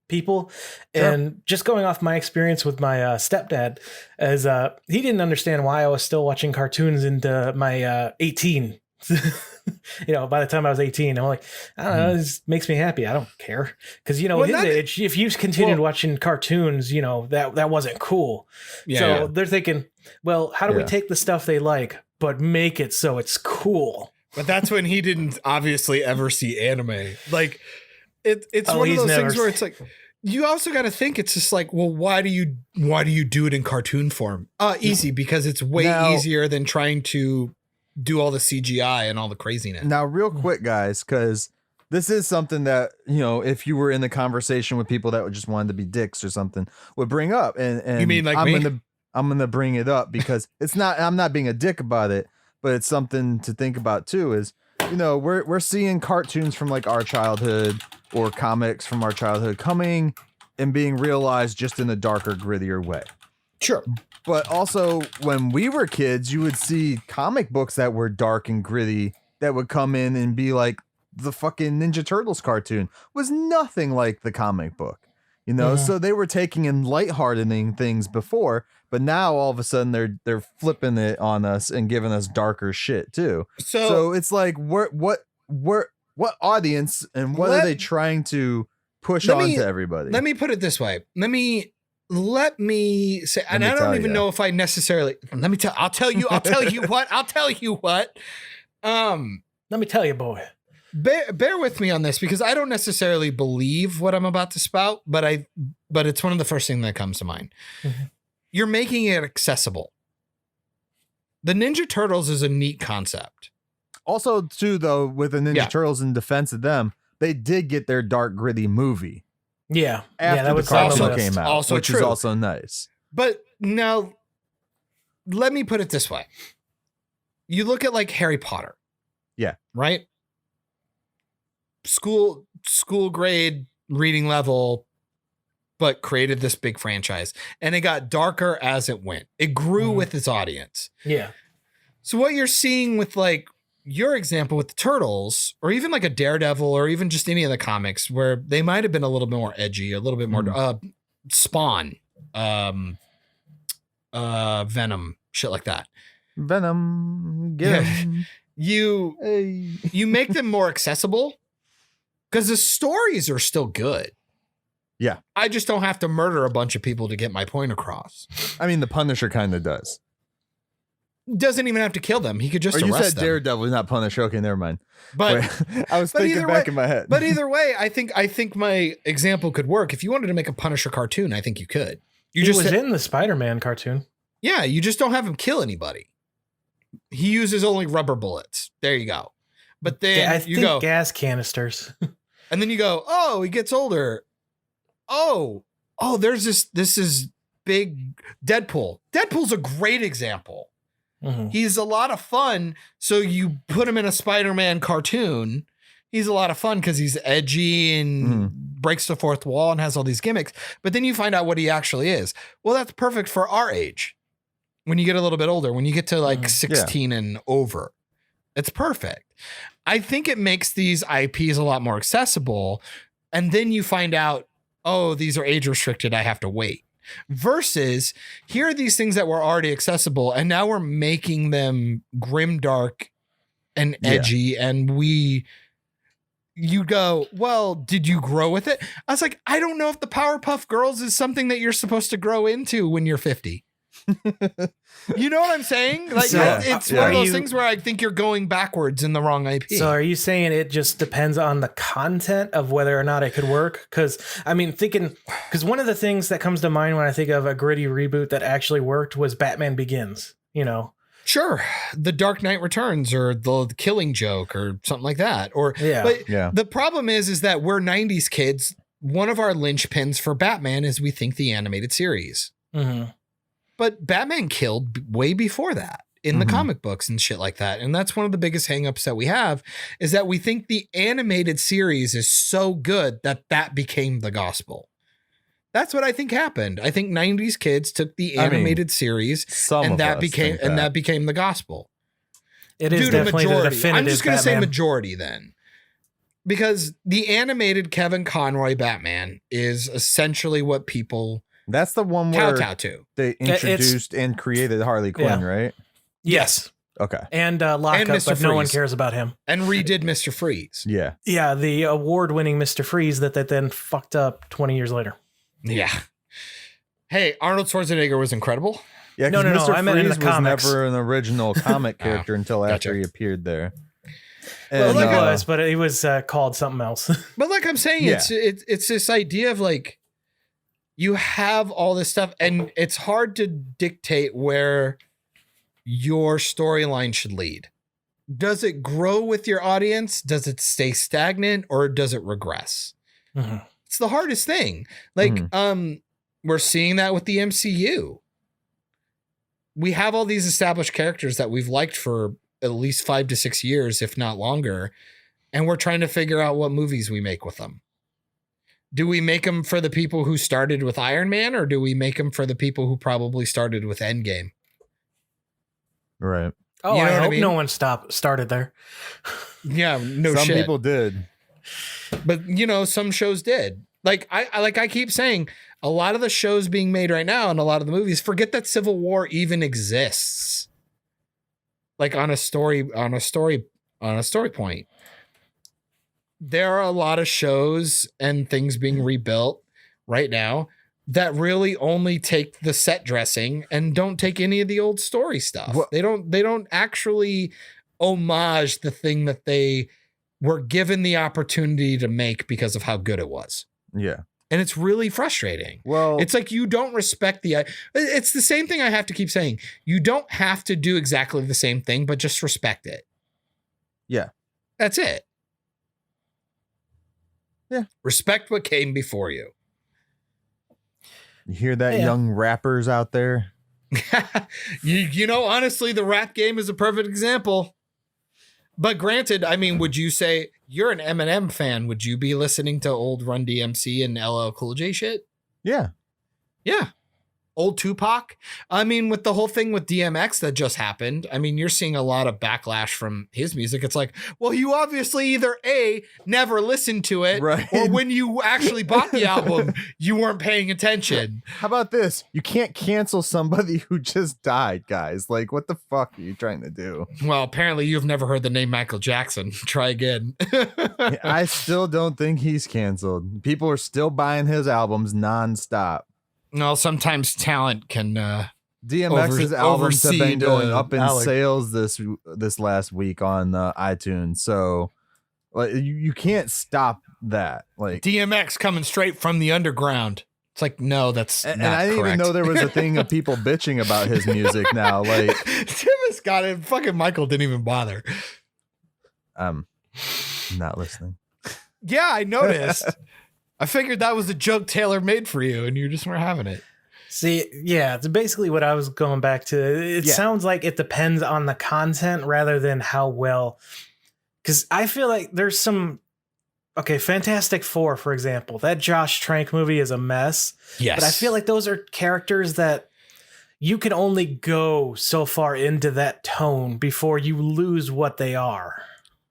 people. Sure. And just going off my experience with my stepdad, as he didn't understand why I was still watching cartoons into my 18. By the time I was 18, I'm like, I don't know, this makes me happy. I don't care. Because, his age, if you continued watching cartoons, that wasn't cool. Yeah, so they're thinking, well, how do we take the stuff they like, but make it so it's cool? But that's when he didn't obviously ever see anime. Like, it's Oh, one of he's those never things where it's like, you also got to think it's just like, well, why do you do it in cartoon form? Easy, because it's way easier than trying to do all the CGI and all the craziness. Now, real quick, guys, because this is something that, if you were in the conversation with people that would just wanted to be dicks or something, would bring up. And You mean like me? I'm gonna bring it up because I'm not being a dick about it, but it's something to think about too. Is we're seeing cartoons from like our childhood or comics from our childhood coming and being realized just in a darker, grittier way. Sure. But also, when we were kids, you would see comic books that were dark and gritty that would come in and be like the fucking Ninja Turtles cartoon was nothing like the comic book, So they were taking in lightheartening things before, but now all of a sudden they're flipping it on us and giving us darker shit too. So it's like, what audience and what are they trying to push on to everybody? Let me put it this way. Let me say, and I don't even know if I necessarily. I'll tell you what. Let me tell you, boy. Bear with me on this because I don't necessarily believe what I'm about to spout, but it's one of the first things that comes to mind. Mm-hmm. You're making it accessible. The Ninja Turtles is a neat concept. Also, too, though, with the Ninja Turtles, in defense of them, they did get their dark, gritty movie. Yeah. After that the was cartoon came out, also which true. is also nice. But now, let me put it this way. You look at like Harry Potter. Yeah. Right? School grade reading level, but created this big franchise. And it got darker as it went. It grew with its audience. Yeah. So what you're seeing with like your example with the Turtles, or even like a Daredevil, or even just any of the comics where they might have been a little bit more edgy, a little bit more Spawn, Venom, shit like that. Venom, get him. You make them more accessible because the stories are still good. Yeah. I just don't have to murder a bunch of people to get my point across. I mean, the Punisher kind of does. Doesn't even have to kill them. He could just or you arrest said them. Daredevil, not Punisher. Okay, never mind. But wait, I was thinking back in my head. But either way, I think my example could work. If you wanted to make a Punisher cartoon, I think you could. He was in the Spider-Man cartoon. Yeah, you just don't have him kill anybody. He uses only rubber bullets. There you go. But then I think gas canisters. And then you go, oh, he gets older. Oh, there's this is big Deadpool. Deadpool's a great example. Mm-hmm. He's a lot of fun. So you put him in a Spider-Man cartoon. He's a lot of fun because he's edgy and breaks the fourth wall and has all these gimmicks. But then you find out what he actually is. Well, that's perfect for our age. When you get a little bit older, when you get to like 16 and over, it's perfect. I think it makes these IPs a lot more accessible. And then you find out, oh, these are age restricted. I have to wait. Versus here are these things that were already accessible. And now we're making them grimdark and edgy. And you go, well, did you grow with it? I was like, I don't know if the Powerpuff Girls is something that you're supposed to grow into when you're 50. You know what I'm saying? Like it's one of those things where I think you're going backwards in the wrong IP. So are you saying it just depends on the content of whether or not it could work? Because I mean, because one of the things that comes to mind when I think of a gritty reboot that actually worked was Batman Begins. Sure, The Dark Knight Returns or the Killing Joke or something like that. But the problem is that we're 90s kids. One of our linchpins for Batman is we think the animated series. Mm-hmm. But Batman killed way before that. in the comic books and shit like that. And that's one of the biggest hangups that we have, is that we think the animated series is so good that became the gospel. That's what I think happened. I think 90s kids took the animated series and that became the gospel. It is definitely the definitive I'm just going to say Batman. majority then. Because the animated Kevin Conroy Batman is essentially what people That's the one where kowtow to. they introduced and created Harley Quinn, right? Yes. Okay. And Lockup, Mr. but no one Freeze. cares about him. And redid Mr. Freeze. Yeah. Yeah, the award-winning Mr. Freeze that then fucked up 20 years later. Yeah. Hey, Arnold Schwarzenegger was incredible. Yeah, No, because Mr. I meant in Freeze the was comics. never an original comic character until after Gotcha. he appeared there. Well, And, he was, but it was called something else. But like I'm saying, Yeah. it's this idea of like, you have all this stuff and it's hard to dictate where your storyline should lead. Does it grow with your audience? Does it stay stagnant or does it regress? Mhm. It's the hardest thing. Like, we're seeing that with the MCU. We have all these established characters that we've liked for at least 5 to 6 years, if not longer. And we're trying to figure out what movies we make with them. Do we make them for the people who started with Iron Man, or do we make them for the people who probably started with Endgame? right. Oh, You know I what I hope mean? no one started there. Yeah, no Some shit. people did. But you know, some shows did. Like I keep saying, a lot of the shows being made right now and a lot of the movies, forget that Civil War even exists. Like on a story point. There are a lot of shows and things being rebuilt right now that really only take the set dressing and don't take any of the old story stuff. Well- They don't actually homage the thing that they were given the opportunity to make because of how good it was. Yeah. And it's really frustrating. Well, It's like you don't respect it's the same thing I have to keep saying. You don't have to do exactly the same thing, but just respect it. Yeah. That's it. Yeah. Respect what came before you. you hear that, Yeah. young rappers out there? you know, honestly, the rap game is a perfect example. But granted, I mean, would you say you're an Eminem fan? Would you be listening to old Run DMC and LL Cool J shit? Yeah. Yeah. Old Tupac. I mean, with the whole thing with DMX that just happened, I mean, you're seeing a lot of backlash from his music. It's like, well, you obviously either A, never listened to it, Right. or when you actually bought the album, you weren't paying attention. How about this? You can't cancel somebody who just died, guys. Like, what the fuck are you trying to do? Well, apparently you've never heard the name Michael Jackson. Try again. I still don't think he's canceled. People are still buying his albums nonstop. No, sometimes talent can. DMX's albums have been overseed, going up in Alec. sales this last week on iTunes. So, like, you can't stop that. Like, DMX coming straight from the underground. It's like, no, that's and not I didn't even correct. know there was a thing of people bitching about his music now. Like, Tivis got it. Fucking Michael didn't even bother. not listening. Yeah, I noticed. I figured that was a joke Taylor made for you, and you just weren't having it. See, yeah, it's basically what I was going back to. It Yeah. sounds like it depends on the content rather than how well. Because I feel like there's some. Okay, Fantastic Four, for example. That Josh Trank movie is a mess. Yes. But I feel like those are characters that you can only go so far into that tone before you lose what they are.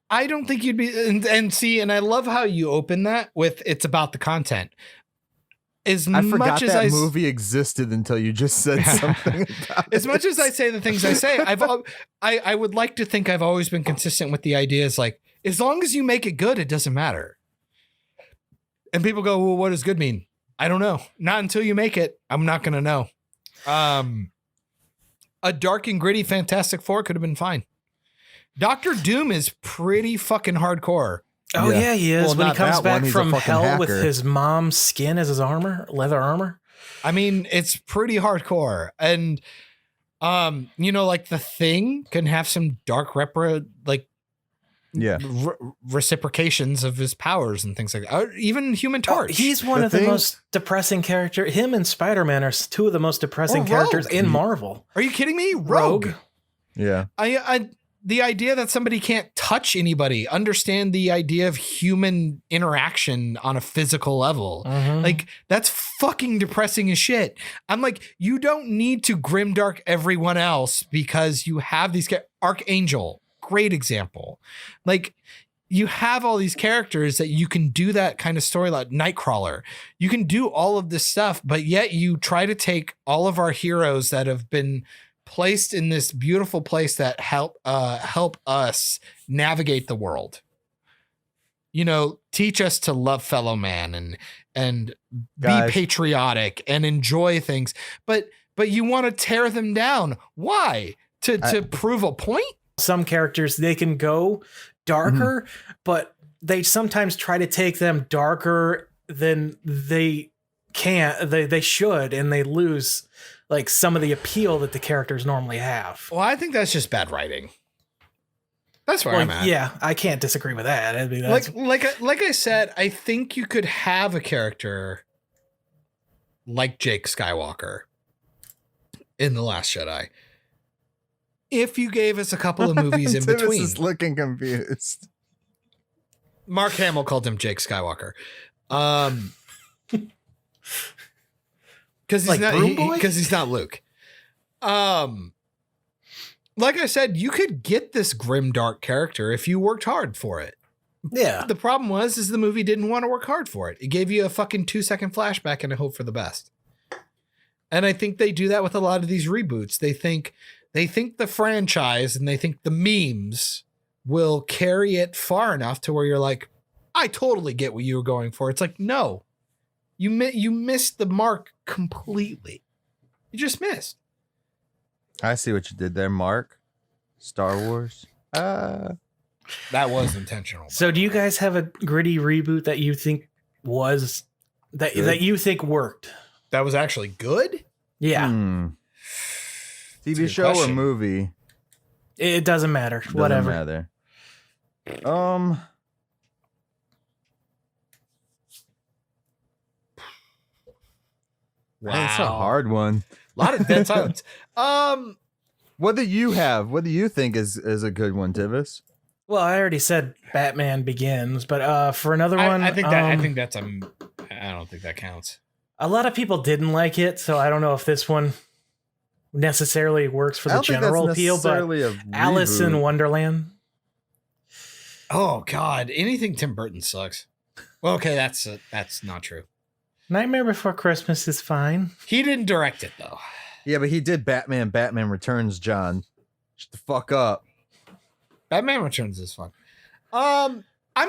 I don't think you'd be. And see, and I love how you open that with it's about the content. As I forgot much as that movie existed until you just said something about as it. much as I say the things I say, I would like to think I've always been consistent with the ideas like, as long as you make it good, it doesn't matter. And people go, well, what does good mean? I don't know. Not until you make it. I'm not going to know. A dark and gritty Fantastic Four could have been fine. Doctor Doom is pretty fucking hardcore. Oh, Yeah. yeah, he is. Well, when he not comes that back one, he's a from fucking hell with hacker. his mom's skin as his armor, leather armor. I mean, it's pretty hardcore. And, you know, like The Thing can have some dark Yeah. reciprocations of his powers and things like that. Or even Human Torch. He's one The of the Thing- most depressing characters. Him and Spider-Man are two of the most depressing Or characters Rogue. in Marvel. Are you kidding me? Rogue. Yeah. I the idea that somebody can't touch anybody, understand the idea of human interaction on a physical level. Like, that's fucking depressing as shit. I'm like, you don't need to grimdark everyone else because you have these Archangel, great example. Like, you have all these characters that you can do that kind of storyline. Nightcrawler, you can do all of this stuff, but yet you try to take all of our heroes that have been placed in this beautiful place that help us navigate the world. You know, teach us to love fellow man and Guys. be patriotic and enjoy things. But you want to tear them down. Why? To prove a point? Some characters, they can go darker, but they sometimes try to take them darker than they should, and they lose like some of the appeal that the characters normally have. Well, I think that's just bad writing. That's where I'm at. Yeah, I can't disagree with that. I mean, that's, like I said, I think you could have a character like Jake Skywalker in The Last Jedi if you gave us a couple of movies in Tivis between. is looking confused. Mark Hamill called him Jake Skywalker. Because he's not Luke. Like I said, you could get this grim dark character if you worked hard for it. yeah. The problem is the movie didn't want to work hard for it. It gave you a fucking 2-second flashback and a hope for the best. And I think they do that with a lot of these reboots. They think the franchise and they think the memes will carry it far enough to where you're like, I totally get what you were going for. It's like, no. You missed the mark completely. You just missed. I see what you did there, Mark. Star Wars. That was intentional. So do you guys have a gritty reboot that you think was that you think worked? That was actually good? Yeah. TV good show question. or movie? It doesn't matter. Doesn't Whatever. matter. Wow. It's a hard one. A lot of dead silence. What do you think is a good one, Tivis? Well, I already said Batman Begins, but for another one, I think that I think that's I don't think that counts. a lot of people didn't like it, so I don't know if this one necessarily works for I the don't think general that's appeal. But necessarily a Alice in reboot. Wonderland. Oh God, anything Tim Burton sucks. Well, okay, that's not true. Nightmare Before Christmas is fine. He didn't direct it though. Yeah, but he did Batman Returns, John. Shut the fuck up. Batman Returns is fun. I'm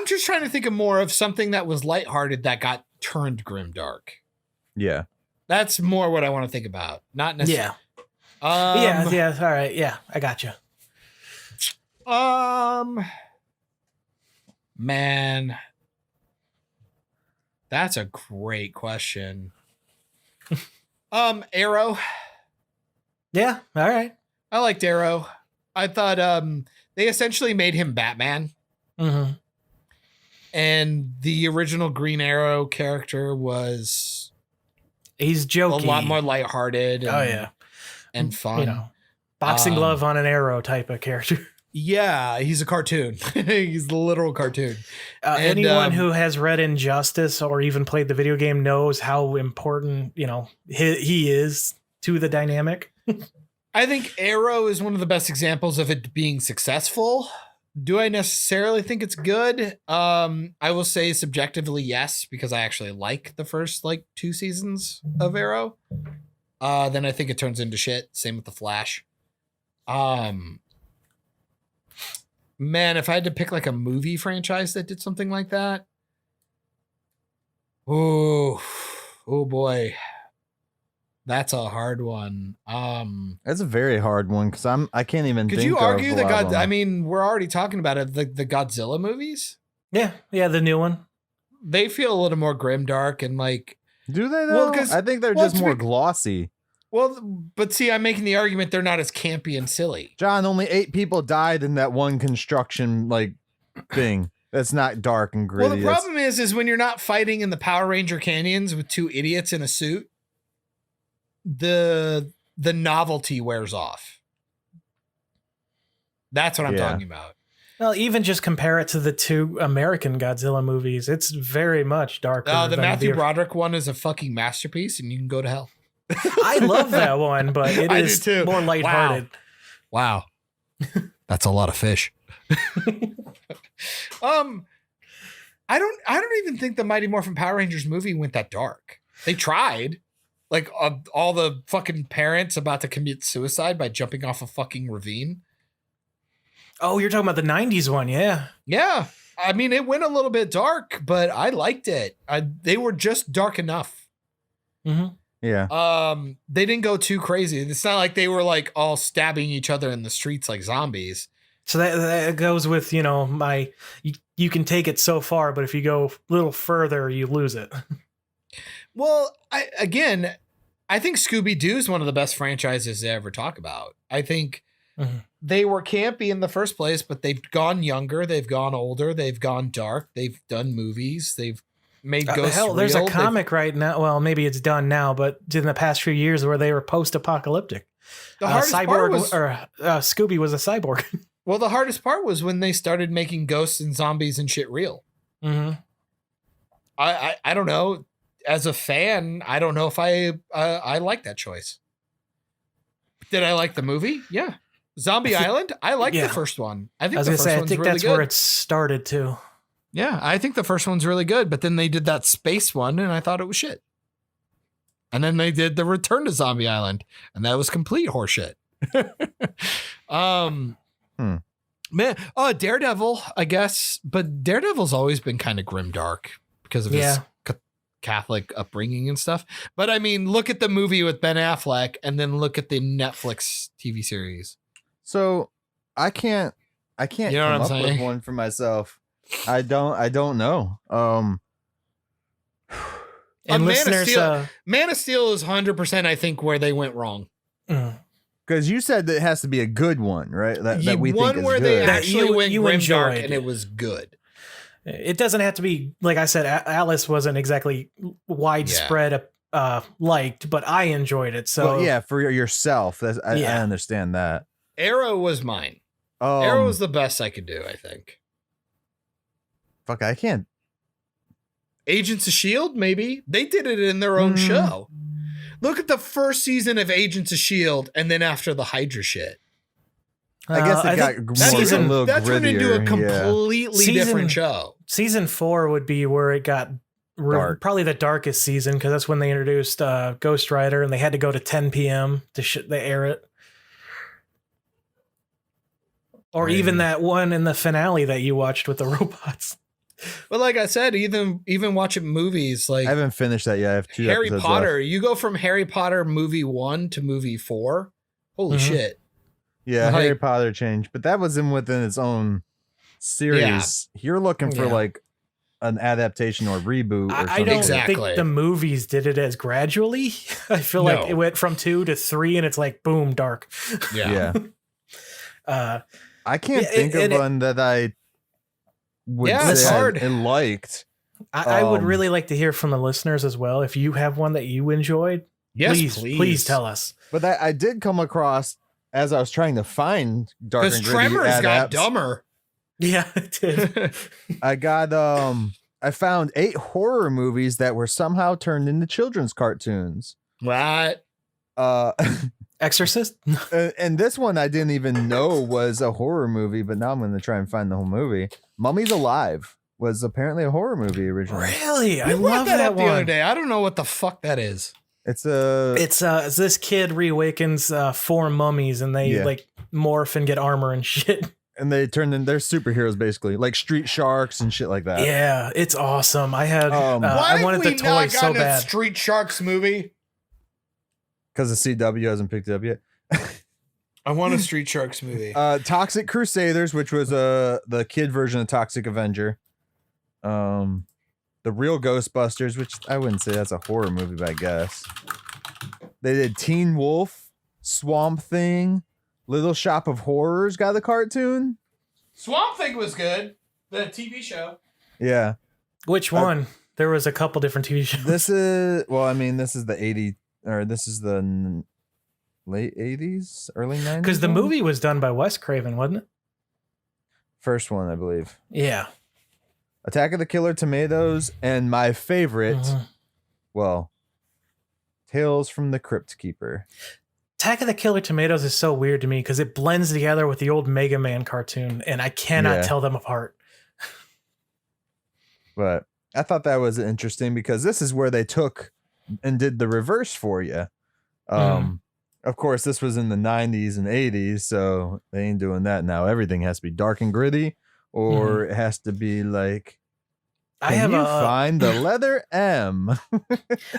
just trying to think of more of something that was lighthearted that got turned grimdark. Yeah. That's more what I want to think about. Not necessarily. Yeah. Yeah. All right. Yeah, I got you. Man, that's a great question. Arrow. Yeah. All right. I liked Arrow. I thought they essentially made him Batman. Mm-hmm. And the original Green Arrow character was He's jokey. a lot more lighthearted and fun. You know, boxing glove on an arrow type of character. Yeah, he's a cartoon. He's the literal cartoon. And, anyone who has read Injustice or even played the video game knows how important, he is to the dynamic. I think Arrow is one of the best examples of it being successful. Do I necessarily think it's good? I will say subjectively yes, because I actually like the first 2 seasons of Arrow. Then I think it turns into shit. Same with The Flash. Man, if I had to pick a movie franchise that did something like that. Oh boy. That's a hard one. That's a very hard one because I can't even Could think you argue of the a lot of them. I mean, we're already talking about it. The Godzilla movies, Yeah, the new one. they feel a little more grimdark and Do they though? Well, 'cause- I think they're well, just to more be- glossy. well, but see, I'm making the argument they're not as campy and silly. John, only 8 people died in that one construction thing. That's not dark and gritty. Well, the problem is when you're not fighting in the Power Ranger canyons with 2 idiots in a suit, the novelty wears off. That's what I'm Yeah. talking about. Well, even just compare it to the 2 American Godzilla movies. It's very much darker. The than Matthew Broderick one is a fucking masterpiece, and you can go to hell. I love that one, but it I is do too. more lighthearted. Wow. That's a lot of fish. I don't even think the Mighty Morphin Power Rangers movie went that dark. They tried. Like all the fucking parents about to commit suicide by jumping off a fucking ravine. Oh, you're talking about the 90s one, yeah. Yeah. I mean, it went a little bit dark, but I liked it. They were just dark enough. Mm-hmm. Yeah. They didn't go too crazy. It's not like they were like all stabbing each other in the streets like zombies. So that goes with, you know, you can take it so far, but if you go a little further, you lose it. Well, I think Scooby-Doo is one of the best franchises to ever talk about. I think they were campy in the first place, but they've gone younger, they've gone older, they've gone dark, they've done movies, they've made ghosts hell, there's real. a comic right now. Well, maybe it's done now, but in the past few years where they were post-apocalyptic. The hardest part was, Scooby was a cyborg. well, the hardest part was when they started making ghosts and zombies and shit real. Mm-hmm. I don't know. As a fan, I don't know if I like that choice. Did I like the movie? Yeah. Zombie Island? I like the first one. I think I think that's where it started too. Yeah, I think the first one's really good, but then they did that space one and I thought it was shit. And then they did the Return to Zombie Island, and that was complete horseshit. Man, Daredevil, I guess, but Daredevil's always been kind of grimdark because of his Catholic upbringing and stuff. But I mean, look at the movie with Ben Affleck and then look at the Netflix TV series. So I can't You know come what I'm up saying? with one for myself. I don't know. And Man of listeners, Steel, Man of Steel is 100%, I think, where they went wrong. Because you said that it has to be a good one, right? That we one think is where good. they That actually went you grimdark enjoyed. and it was good. it doesn't have to be, like I said, Alice wasn't exactly widespread liked, but I enjoyed it. So well, yeah, for yourself, I understand that. Arrow was mine. Arrow was the best I could do, I think. Fuck, I can't. Agents of S.H.I.E.L.D., maybe. They did it in their own show. Look at the first season of Agents of S.H.I.E.L.D. and then after the Hydra shit. I guess it got a little that's turned into a grittier, completely different show. Season 4 would be where it got probably the darkest season, because that's when they introduced Ghost Rider, and they had to go to 10 p.m. to they air it. Or even that one in the finale that you watched with the robots. But like I said, even watching movies like I haven't finished that yet. I have 2 Harry episodes Potter. left. You go from Harry Potter movie 1 to movie 4. Holy shit. Yeah, Like- Harry Potter changed, but that was within its own series. You're looking for like an adaptation or reboot or something. I don't Exactly. think the movies did it as gradually. I feel like it went from 2 to 3 and it's like boom, dark. Yeah. I can't think of one that I would it's say hard. I liked. I would really like to hear from the listeners as well. If you have one that you enjoyed, Yes, please tell us. But I did come across, as I was trying to find dark Because and gritty Tremors got adapts, dumber. Yeah, it did. I got I found 8 horror movies that were somehow turned into children's cartoons. What? Exorcist? And this one I didn't even know was a horror movie, but now I'm going to try and find the whole movie. Mummy's Alive was apparently a horror movie originally. Really? I You brought love that that up the other one. day. I don't know what the fuck that is. It's This kid reawakens 4 mummies and they like morph and get armor and shit. and they turned in they're superheroes basically, like street sharks and shit like that. Yeah, it's awesome. I had Why I wanted have we the toy not so gotten a bad. Street Sharks movie? Because the CW hasn't picked it up yet. I want a Street Sharks movie. Toxic Crusaders, which was the kid version of Toxic Avenger. The Real Ghostbusters, which I wouldn't say that's a horror movie, but I guess. They did Teen Wolf, Swamp Thing, Little Shop of Horrors got the cartoon. Swamp Thing was good. The TV show. Yeah. Which one? There was a couple different TV shows. This is the late 80s, early 90s. Because the one? movie was done by Wes Craven, wasn't it? First one, I believe. Yeah. Attack of the Killer Tomatoes, and my favorite, well, Tales from the Crypt Keeper. Attack of the Killer Tomatoes is so weird to me because it blends together with the old Mega Man cartoon, and I cannot tell them apart. But I thought that was interesting because this is where they took and did the reverse for you. Of course, this was in the 90s and 80s, so they ain't doing that now. Everything has to be dark and gritty, or it has to be like, can you find the letter M?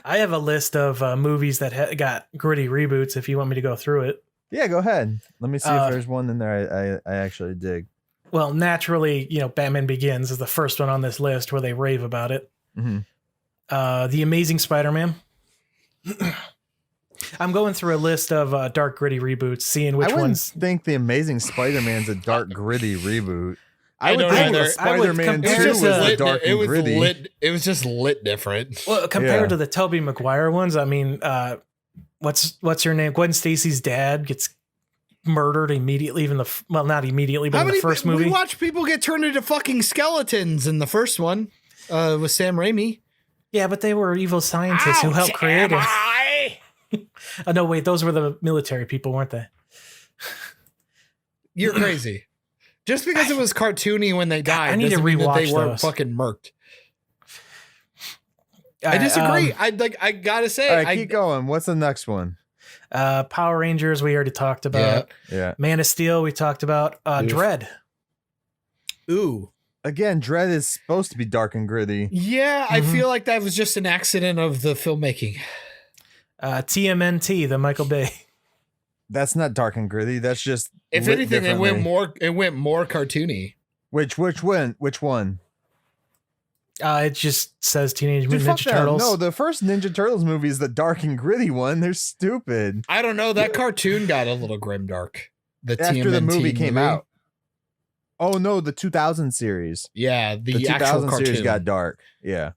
I have a list of movies that got gritty reboots if you want me to go through it. Yeah, go ahead. Let me see if there's one in there I actually dig. Well, naturally, Batman Begins is the first one on this list where they rave about it. The Amazing Spider-Man. I'm going through a list of dark gritty reboots, seeing which ones. I think The Amazing Spider-Man's a dark gritty reboot. I would don't think either. Spider-Man 2 was a dark and gritty. It was just lit different. Well, compared to the Tobey Maguire ones, I mean, what's your name? Gwen Stacy's dad gets murdered immediately, not immediately, but in the first movie. We watched people get turned into fucking skeletons in the first one with Sam Raimi. Yeah, but they were evil scientists who helped create it. Oh, no, wait, those were the military people, weren't they? You're crazy. Just because it was cartoony when they died, I need to mean that rewatch they weren't those. fucking murked. I disagree. I gotta say, all right, keep going. What's the next one? Power Rangers, we already talked about. Yeah. Man of Steel, we talked about. Dread. Ooh. Again, Dread is supposed to be dark and gritty. Yeah, I feel like that was just an accident of the filmmaking. TMNT, the Michael Bay. That's not dark and gritty. That's just, if anything, it went more cartoony. Which one? It just says Teenage Mutant Ninja Turtles. No, the first Ninja Turtles movie is the dark and gritty one. They're stupid. I don't know. That cartoon got a little grimdark. After TMNT the movie came out. Oh no, the 2000 series. Yeah, the 2000 actual cartoon series got dark. Yeah.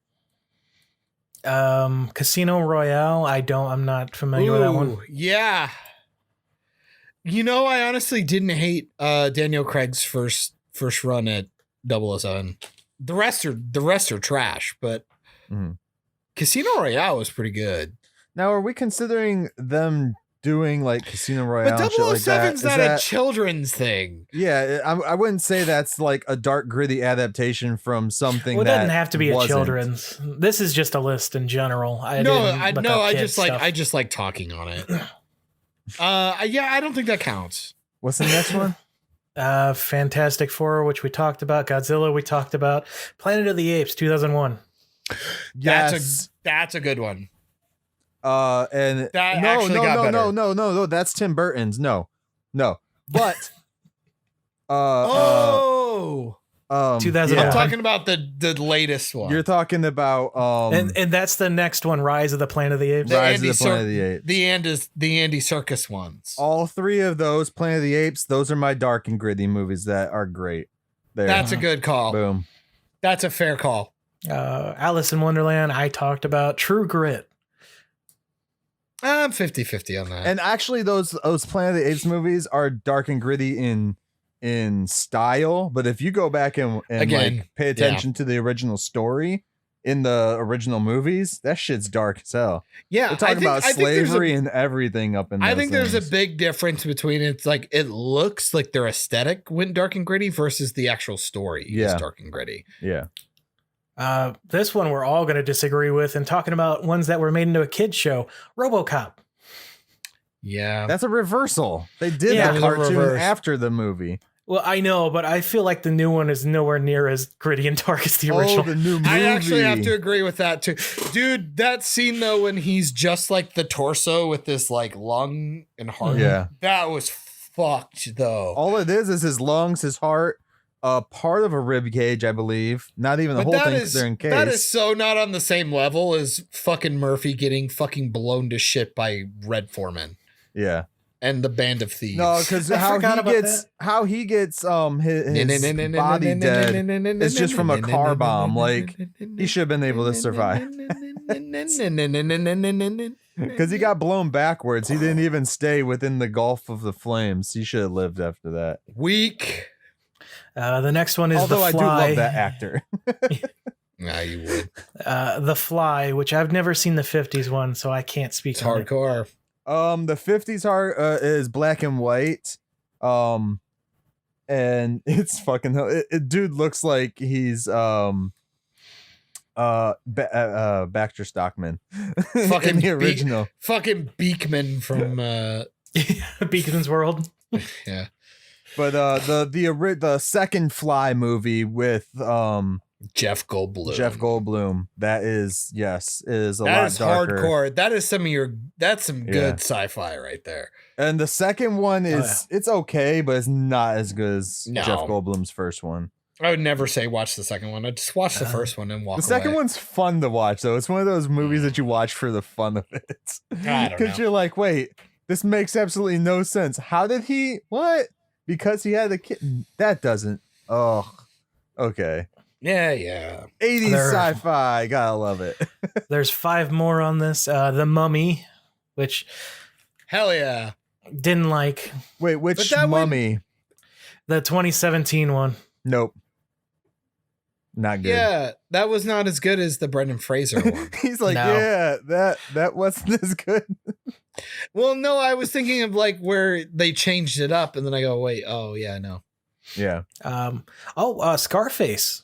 Casino Royale. I'm not familiar with that one. Yeah. I honestly didn't hate Daniel Craig's first run at 007. The rest are trash, but Casino Royale was pretty good. Now, are we considering them doing like Casino Royale? But and shit like that? 007's not a children's thing. Yeah, I wouldn't say that's like a dark, gritty adaptation from something. Well, it that doesn't have to be wasn't. a children's. This is just a list in general. I just like talking on it. I don't think that counts. What's the next one? Fantastic Four, which we talked about. Godzilla, we talked about. Planet of the Apes, 2001. Yes, that's a good one. And that no, that's Tim Burton's. No, but 2001. I'm talking about the latest one. You're talking about and that's the next one, Rise of the Planet of the Apes. Rise of the Planet of the Apes. The Andy Serkis ones. All three of those, Planet of the Apes, those are my dark and gritty movies that are great. There. That's a good call. Boom. That's a fair call. Alice in Wonderland, I talked about. True Grit. I'm 50-50 on that. And actually, those Planet of the Apes movies are dark and gritty in style, but if you go back and again, like pay attention to the original story in the original movies, that shit's dark as hell. Yeah, we're talking about slavery and everything up in. I think there's a big difference between it's like it looks like their aesthetic went dark and gritty versus the actual story is dark and gritty. Yeah. This one we're all going to disagree with, and talking about ones that were made into a kid's show. RoboCop. Yeah, that's a reversal. They did the cartoon after the movie. Well, I know, but I feel like the new one is nowhere near as gritty and dark as the original. The new movie. I actually have to agree with that too. Dude, that scene though when he's just like the torso with this like lung and heart. Yeah. That was fucked though. All it is his lungs, his heart, part of a rib cage, I believe. Not even the whole thing because they're encased. That is so not on the same level as fucking Murphy getting fucking blown to shit by Red Foreman. Yeah. And the Band of Thieves. No, because how he gets his body dead is just from a car bomb. Like he should have been able to survive. Because he got blown backwards. He didn't even stay within the gulf of the flames. He should have lived after that. Weak. The next one is Although The I do Fly. love that actor. Nah, you would. The Fly, which I've never seen the 50s one, so I can't speak It's on it. hardcore. The 50s is black and white. And it's fucking dude looks like he's Baxter Stockman Fucking in the original. Fucking Beekman from Beacon's World. yeah. But the second Fly movie with Jeff Goldblum. that is a That lot is darker. hardcore. That is that's some Yeah. good sci-fi right there. And the second one is it's okay, but it's not as good as No. Jeff Goldblum's first one. I would never say watch the second one. I'd just watch the first one and walk The second away. one's fun to watch though. It's one of those movies that you watch for the fun of it. I don't know. You're like, wait, this makes absolutely no sense. How did he what? Because he had a kid. That doesn't. Oh, okay. Yeah. 80s There- sci-fi. Gotta love it. There's 5 more on this. The Mummy, which Hell yeah. didn't like. Wait, which But that mummy? The 2017 one. Nope. Not good. Yeah, that was not as good as the Brendan Fraser one. He's like, No. yeah, that wasn't as good. Well, no, I was thinking of like where they changed it up and then I go, wait, oh yeah, no. Yeah. Scarface.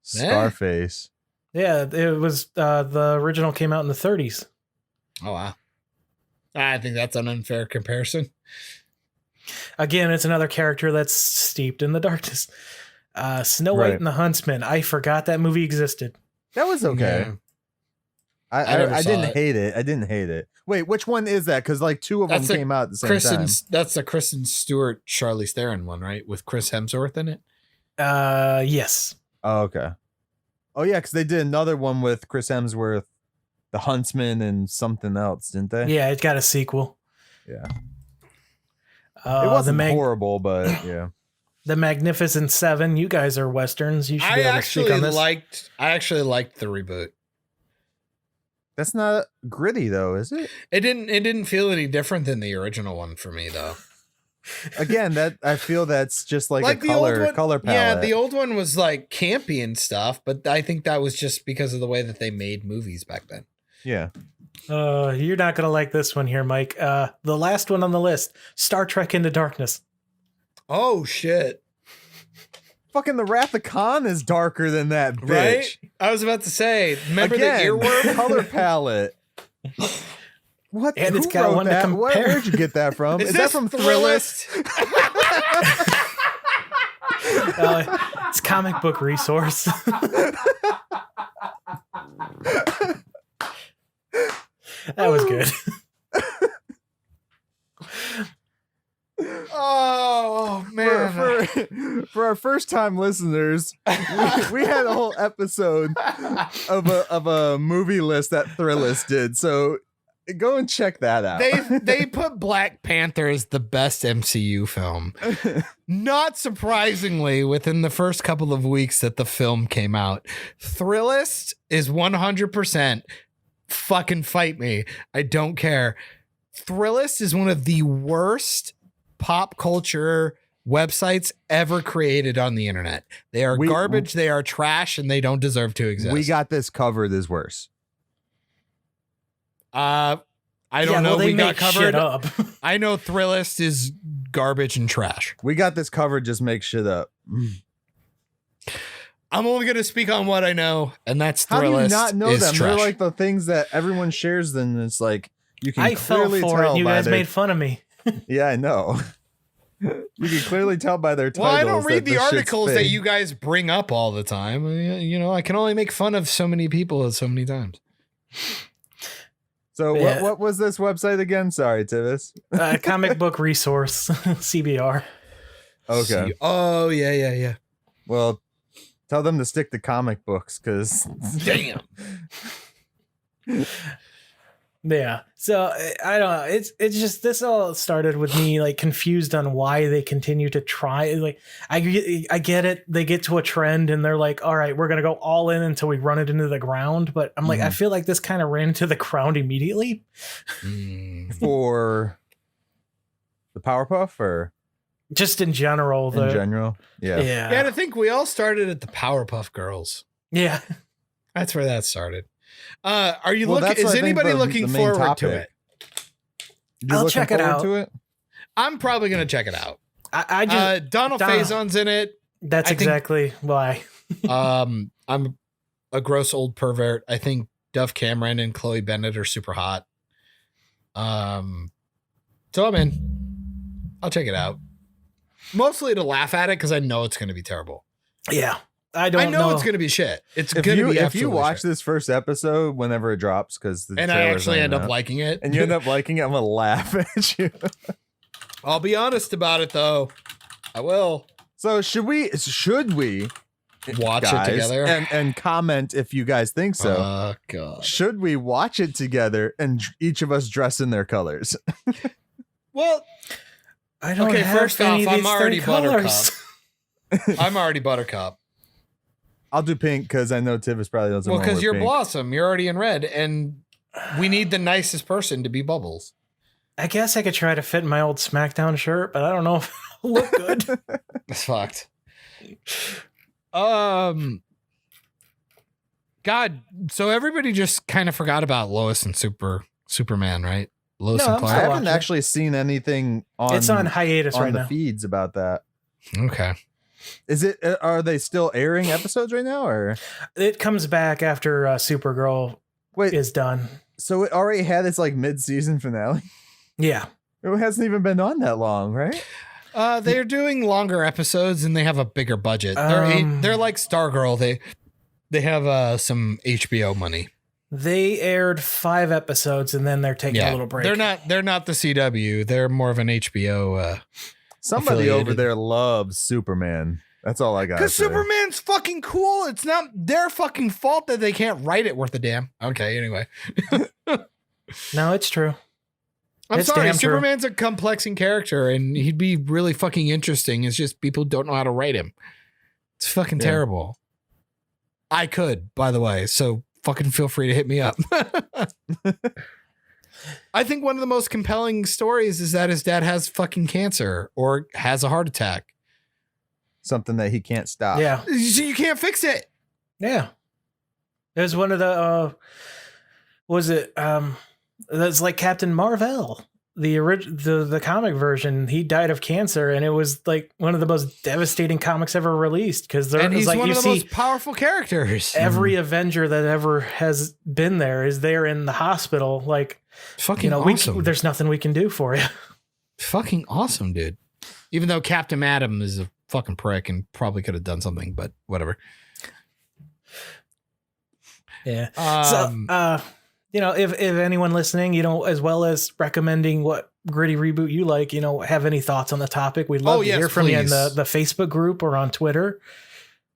Scarface. Yeah, it was the original came out in the 30s. Oh wow. I think that's an unfair comparison. Again, it's another character that's steeped in the darkness. Snow White Right. and the Huntsman. I forgot that movie existed. That was okay. Yeah. I never saw didn't it. hate it. I didn't hate it. Wait, which one is that? Because like two of them That's a came out at the same time. That's the Kristen Stewart, Charlize Theron one, right? With Chris Hemsworth in it. Yes. Oh, okay. Oh yeah, because they did another one with Chris Hemsworth, the Huntsman, and something else, didn't they? Yeah, it got a sequel. Yeah. It It wasn't horrible, but yeah. The Magnificent Seven. You guys are westerns. You should be I able to speak on this. actually liked the reboot. That's not gritty though, is it? It didn't feel any different than the original one for me though. Again, that I feel that's just like a the old one, color palette. Yeah, the old one was like campy and stuff, but I think that was just because of the way that they made movies back then. Yeah. You're not gonna like this one here, Mike. The last one on the list: Star Trek Into Darkness. Oh shit. Fucking the Wrath of Khan is darker than that, bitch. Right? I was about to say, remember Again, the earworm? color palette. What? And Who it's got wrote one to that? compare. Where'd you get that from? Is that this from Thrillist? It's Comic Book Resource. That was good. Oh man. For our first time listeners, we had a whole episode of a movie list that Thrillist did. So go and check that out. They put Black Panther as the best MCU film. Not surprisingly, within the first couple of weeks that the film came out, Thrillist is 100% fucking fight me. I don't care. Thrillist is one of the worst pop culture websites ever created on the internet. They are garbage, they are trash, and they don't deserve to exist. We got this covered is worse. I don't know. Well, they We got make covered. shit up. I know Thrillist is garbage and trash. We got this covered, just make shit up. I'm only going to speak on what I know, and that's How do you Thrillist not know is them? trash. They're like the things that everyone shares, then it's like you can I fell clearly for it. tell And you by guys their, made fun of me. Yeah, I know. You can clearly tell by their titles. Well, I don't read that the shit's articles that fake. you guys bring up all the time. You know, I can only make fun of so many people so many times. So Yeah. what was this website again? Sorry, Tivis. Comic Book Resource, CBR. Okay. Oh, yeah. Well, tell them to stick to comic books because Damn. Yeah. So I don't know. It's just this all started with me like confused on why they continue to try. Like I get it. They get to a trend and they're like, all right, we're gonna go all in until we run it into the ground. But I'm like, I feel like this kind of ran into the ground immediately. Mm. for the Powerpuff or Just in general. in general. Yeah. Yeah. Yeah, and I think we all started at the Powerpuff Girls. Yeah. That's where that started. Are you Well, looking? that's, I Is think, anybody the looking main forward to topic. it? You I'll looking check it forward out. to it? I'm probably gonna check it out. I just Donald Faison's in it. that's I think- exactly why. I'm a gross old pervert. I think Dove Cameron and Chloe Bennett are super hot. So I'm in. I'll check it out. Mostly to laugh at it because I know it's going to be terrible. Yeah. I know it's going to be shit. It's If going to you be if you absolutely watch shit. this first episode whenever it drops, because And I actually end up liking it, and you end up liking it, I'm gonna laugh at you. I'll be honest about it though. I will So should we watch guys, it together. and comment if you guys think so? Oh god. Should we watch it together and each of us dress in their colors? Well, I don't Okay, have first any off, of I'm these already three colors. I'm already Buttercup. I'll do pink because I know Tivis probably doesn't. Well, want to because wear you're pink. Blossom, you're already in red, and we need the nicest person to be Bubbles. I guess I could try to fit in my old SmackDown shirt, but I don't know if it'll look good. That's fucked. God, so everybody just kind of forgot about Lois and Superman, right? Lois No, and I'm I Clark. haven't watching. actually seen anything on. It's on hiatus on right the now. feeds about that. Okay. Is it? Are they still airing episodes right now, or It comes back after Supergirl wait? is done. So it already had its like mid-season finale. Yeah. It hasn't even been on that long, right? They're doing longer episodes and they have a bigger budget. They're like Stargirl. They have some HBO money. They aired 5 episodes and then they're taking a little break. They're not the CW. They're more of an HBO. Somebody over Affiliated. there loves Superman. That's all I got. Because Superman's fucking cool. It's not their fucking fault that they can't write it worth a damn. Okay, anyway. No, it's true. I'm It's sorry. damn true. Superman's a complexing character and he'd be really fucking interesting. It's just people don't know how to write him. It's fucking Yeah. terrible. I could, by the way. So fucking feel free to hit me up. I think one of the most compelling stories is that his dad has fucking cancer or has a heart attack. Something that he can't stop. Yeah. So you can't fix it. Yeah. It was one of the that's like Captain Marvel. The comic version, he died of cancer, and it was like one of the most devastating comics ever released because And he's like one you of the see most powerful characters. every Avenger that ever has been there is there in the hospital. Like, Fucking you know, awesome. there's nothing we can do for you. Fucking awesome, dude. Even though Captain Atom is a fucking prick and probably could have done something, but whatever. Yeah. Um, So, you know, if anyone listening, you know, as well as recommending what gritty reboot you like, you know, have any thoughts on the topic, we'd love to yes, hear from you in please. the Facebook group or on Twitter.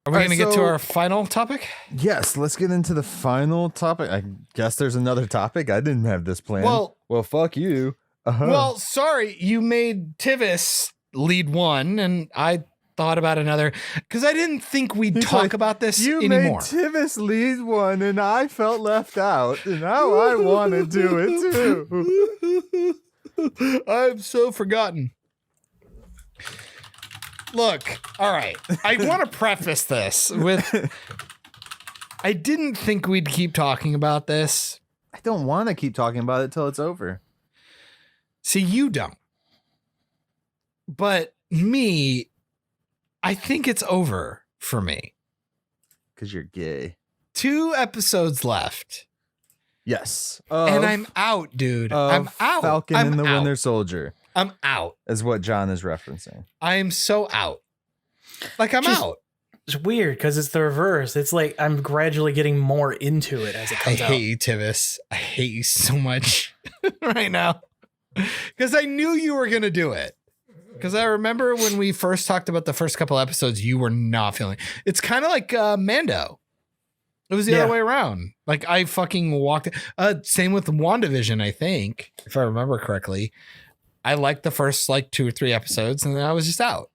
Are we All right, going to get to so- our final topic? Yes, let's get into the final topic. I guess there's another topic. I didn't have this planned. Well- fuck you. Well, sorry, you made Tivis lead one, and I thought about another because I didn't think we'd He's talk like, about this you anymore. made Tivis lead one, and I felt left out, and now I want to do it too. I'm so forgotten. Look, all right. I want to preface this with I didn't think we'd keep talking about this. I don't want to keep talking about it till it's over. See, you don't. But me, I think it's over for me. Because you're gay. 2 episodes left. Yes. And I'm out, dude. I'm out. Falcon I'm and the out. Winter Soldier I'm out. is what John is referencing. I'm so out. Like, I'm Just- out. It's weird because it's the reverse. It's like I'm gradually getting more into it as it I comes out. hate you, Tivis. I hate you so much right now. Because I knew you were going to do it. Because I remember when we first talked about the first couple episodes, you were not feeling it. It's kind of like Mando. It was the Yeah. other way around. Like I fucking walked. Same with WandaVision, I think, if I remember correctly. I liked the first like 2 or 3 episodes and then I was just out.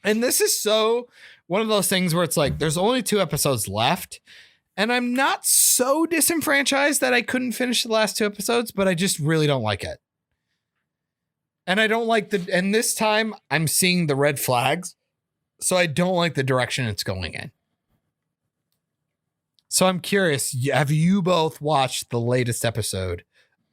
And this is so one of those things where it's like there's only 2 episodes left. And I'm not so disenfranchised that I couldn't finish the last 2 episodes, but I just really don't like it. And I don't like and this time I'm seeing the red flags. So I don't like the direction it's going in. So I'm curious, have you both watched the latest episode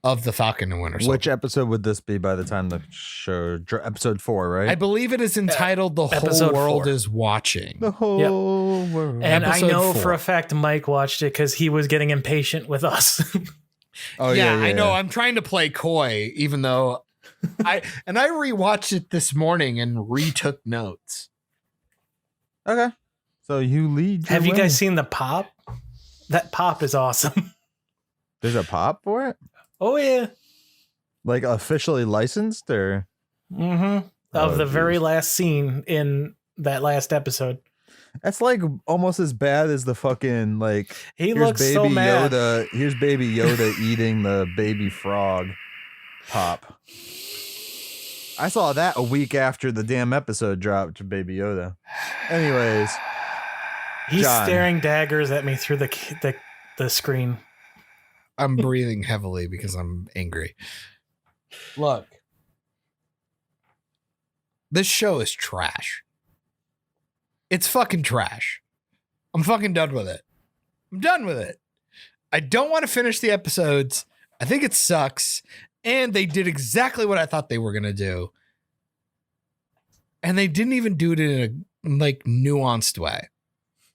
of the Falcon and Winter Soldier? Which episode would this be by the time the show? Episode 4, right? I believe it is entitled "The Whole Episode World 4. Is Watching." The whole world. And Episode I know 4. for a fact Myke watched it because he was getting impatient with us. Oh yeah, yeah, I know. I'm trying to play coy, even though I rewatched it this morning and retook notes. Okay. So you lead. Have you way. guys seen the pop? That pop is awesome. There's a pop for it? Oh yeah. Like officially licensed or? Mm-hmm. Oh, Of the geez. very last scene in that last episode. That's like almost as bad as the fucking like. He Here's looks so baby mad. Yoda. Here's baby Yoda eating the baby frog pop. I saw that a week after the damn episode dropped to Baby Yoda. Anyways, He's John. staring daggers at me through the screen. I'm breathing heavily because I'm angry. Look, this show is trash. It's fucking trash. I'm fucking done with it. I'm done with it. I don't want to finish the episodes. I think it sucks. And they did exactly what I thought they were going to do. And they didn't even do it in a like nuanced way.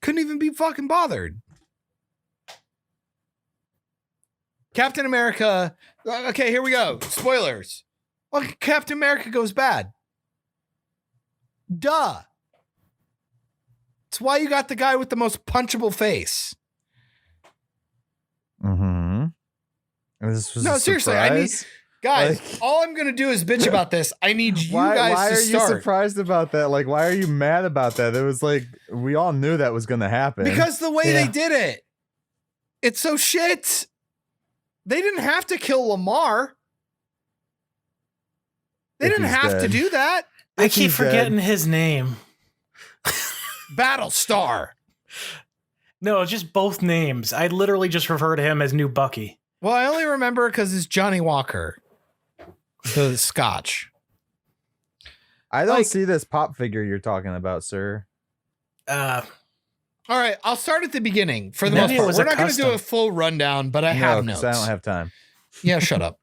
Couldn't even be fucking bothered. Captain America. Okay, here we go. Spoilers. Well, Captain America goes bad. Duh. It's why you got the guy with the most punchable face. mm-hmm. This was No, a seriously, I need surprise? guys. Like- all I'm gonna do is bitch about this. I need you Why guys to are you start surprised about that? Like, why are you mad about that? It was like we all knew that was going to happen. because the way Yeah. they did it, it's so shit. They didn't have to kill Lamar. They If didn't he's have to dead. do that. I If keep he's dead. forgetting his name. Battlestar. No, just both names. I literally just refer to him as New Bucky. Well, I only remember because it's Johnny Walker, the Scotch. I don't like- see this pop figure you're talking about, sir. All right, I'll start at the beginning for the Maybe most it part. was We're a not going to do custom. a full rundown, but I No, have 'cause notes. I don't have time. Yeah, shut up.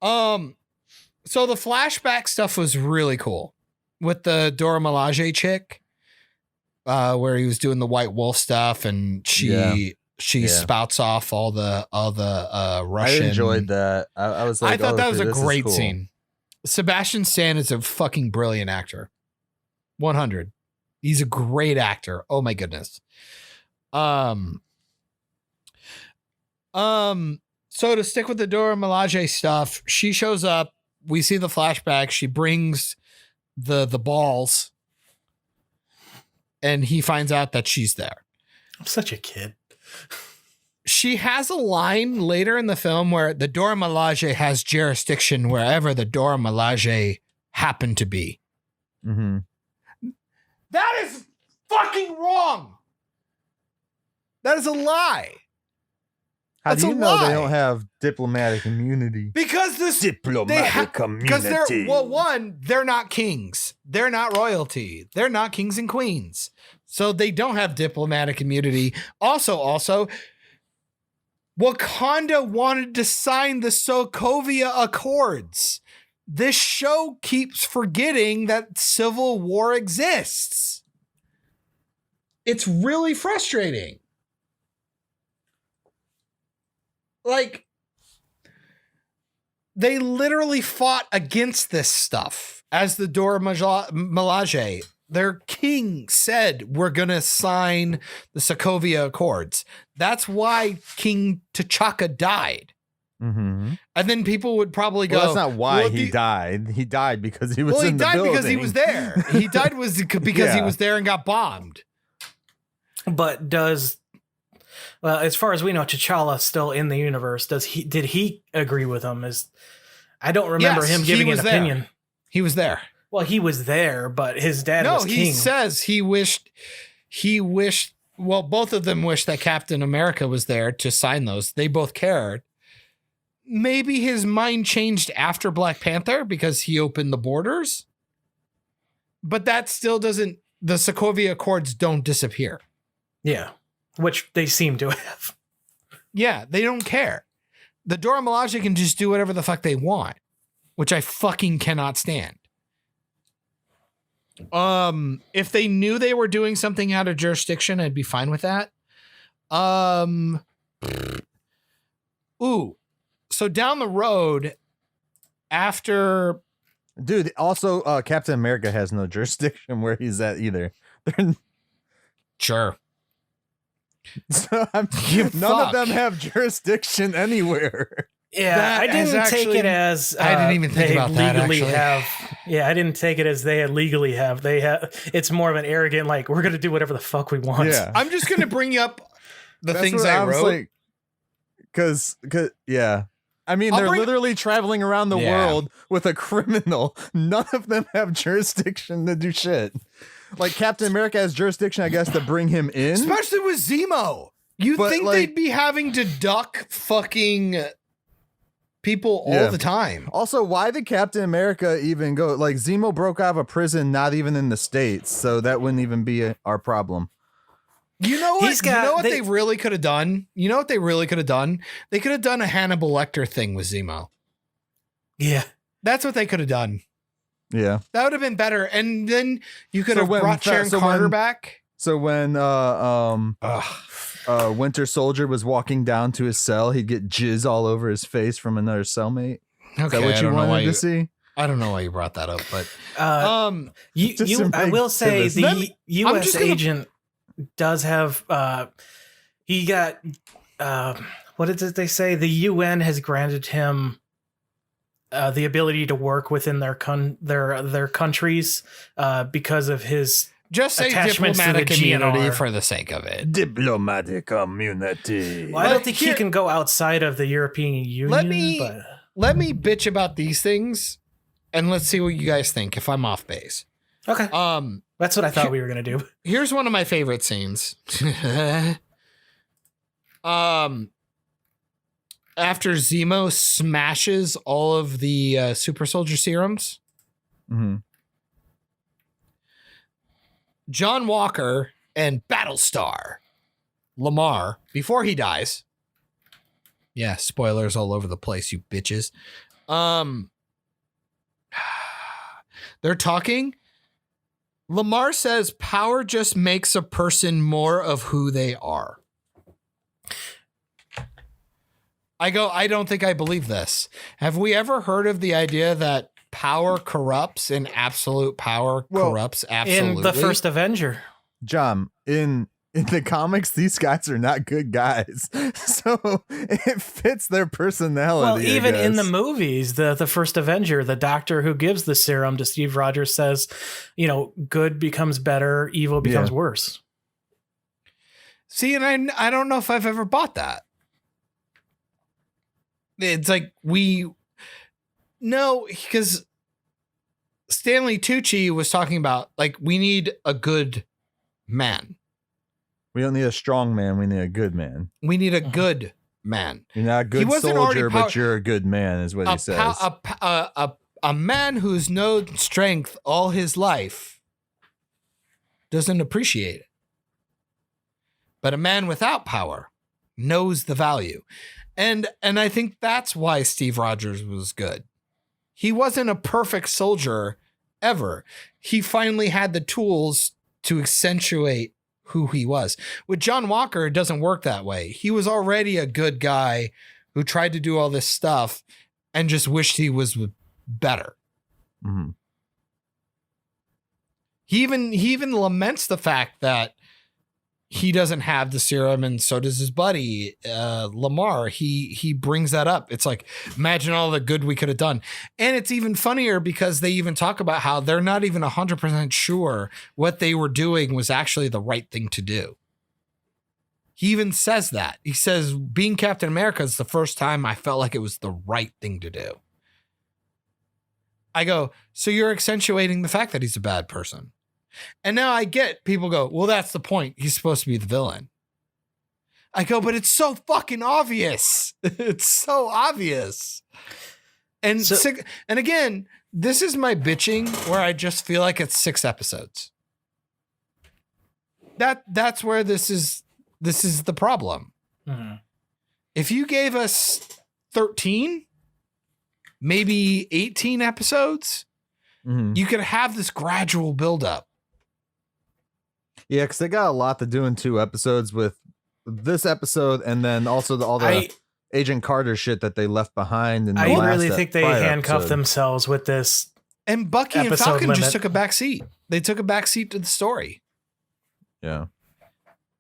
So the flashback stuff was really cool with the Dora Milaje chick, where he was doing the White Wolf stuff, and she Yeah. spouts off all the Russian. I enjoyed that. I was like, I thought oh, that was okay, a this is great cool. scene. Sebastian Stan is a fucking brilliant actor. 100. He's a great actor. Oh my goodness. So to stick with the Dora Milaje stuff, she shows up. We see the flashback. She brings the balls, and he finds out that she's there. I'm such a kid. She has a line later in the film where the Dora Milaje has jurisdiction wherever the Dora Milaje happen to be. Mm-hmm. That is fucking wrong. That is a lie. How That's do a you know lie. they don't have diplomatic immunity? Because this because they're not kings. They're not royalty. They're not kings and queens. So they don't have diplomatic immunity. Also, Wakanda wanted to sign the Sokovia Accords. This show keeps forgetting that civil war exists. It's really frustrating. Like, they literally fought against this stuff as the Dora Milaje. Their king said, we're going to sign the Sokovia Accords. That's why King T'Chaka died. Mm-hmm. And then people would probably go, Well, that's not why well, he died. He died because he was Well, he in the died building. because he was there. He died because he Yeah. was there and got bombed. But well, as far as we know, T'Challa's still in the universe. Did he agree with him? I don't remember Yes, him he giving was an there. opinion. He was there. Well, he was there, but his dad No, was he king. says he wished, well, both of them wished that Captain America was there to sign those. They both cared. maybe his mind changed after Black Panther because he opened the borders. But that still doesn't, the Sokovia Accords don't disappear. Yeah. Which they seem to have. Yeah, they don't care. The Dora Milaje can just do whatever the fuck they want, which I fucking cannot stand. If they knew they were doing something out of jurisdiction, I'd be fine with that. Ooh. So down the road, after... Dude, also, Captain America has no jurisdiction where he's at either. Sure. So You none of fuck. them have jurisdiction anywhere. Yeah, That I didn't is take actually- it as I didn't even think they about that, legally actually. have. Yeah, I didn't take it as they legally have. They have. It's more of an arrogant, like we're gonna do whatever the fuck we want. Yeah. I'm just going to bring up the That's things what I was wrote. like, cause yeah. I mean, I'll they're bring- literally traveling around the Yeah. world with a criminal. None of them have jurisdiction to do shit. Like Captain America has jurisdiction, I guess, to bring him in. Especially with Zemo. You But, think like- they'd be having to duck fucking people all Yeah. the time. Also, why did Captain America even go? Like Zemo broke out of a prison, not even in the States, so that wouldn't even be our problem. You know what? He's got- you know what they- they really could have done? You know what they really could have done? They could have done a Hannibal Lecter thing with Zemo. Yeah. That's what they could have done. Yeah. That would have been better. And then you could So have when- brought Sharon so Carter when- back. So when Winter Soldier was walking down to his cell, he'd get jizz all over his face from another cellmate. Is that what you wanted to see? I don't know why you brought that up, but You, Just to I make will say Tivis. the Let me- I'm U.S. just gonna- agent does have. He got. What did they say? The UN has granted him the ability to work within their countries because of his. just say Attachments to the diplomatic immunity GNR. for the sake of it. Diplomatic immunity. Well, I don't think he can go outside of the European Union. me- But Let me bitch about these things, and let's see what you guys think if I'm off base. okay, that's what I thought we were gonna do. Here's one of my favorite scenes. After Zemo smashes all of the super soldier serums, Mhm. John Walker and Battlestar Lamar, before he dies. Yeah, spoilers all over the place, you bitches. They're talking. Lamar says power just makes a person more of who they are. I go, I don't think I believe this. Have we ever heard of the idea that power corrupts and absolute power Well, corrupts absolutely? In the first Avenger, John, in the comics, these guys are not good guys, so it fits their personality. well, even I in the guess. movies, the first Avenger, the doctor who gives the serum to Steve Rogers says, good becomes better, evil becomes worse. See, and I don't know if I've ever bought that. It's like no, because Stanley Tucci was talking about like we need a good man. we don't need a strong man; we need a good man. We need a good man. You're not a good wasn't already soldier, but you're a good man, is what he says. A man who's known strength all his life doesn't appreciate it. But a man without power knows the value. And I think that's why Steve Rogers was good. He wasn't a perfect soldier ever. He finally had the tools to accentuate who he was. With John Walker, it doesn't work that way. He was already a good guy who tried to do all this stuff and just wished he was better. Mhm. He even laments the fact that he doesn't have the serum, and so does his buddy Lamar. He brings that up. It's like, imagine all the good we could have done. And it's even funnier because they even talk about how they're not even 100% sure what they were doing was actually the right thing to do. He even says that. He says, being Captain America is the first time I felt like it was the right thing to do. I go, so you're accentuating the fact that he's a bad person. And now I get people go, well, that's the point. He's supposed to be the villain. I go, but it's so fucking obvious. It's so obvious. And and again, this is my bitching where I just feel like it's 6 episodes. That's where this is the problem. Mhm. If you gave us 13, maybe 18 episodes, you could have this gradual buildup. Yeah, because they got a lot to do in 2 episodes with this episode, and then also all the Agent Carter shit that they left behind. And I really think they handcuffed themselves with this. And Bucky and Episode Falcon limit. just took a back seat. They took a back seat to the story. Yeah.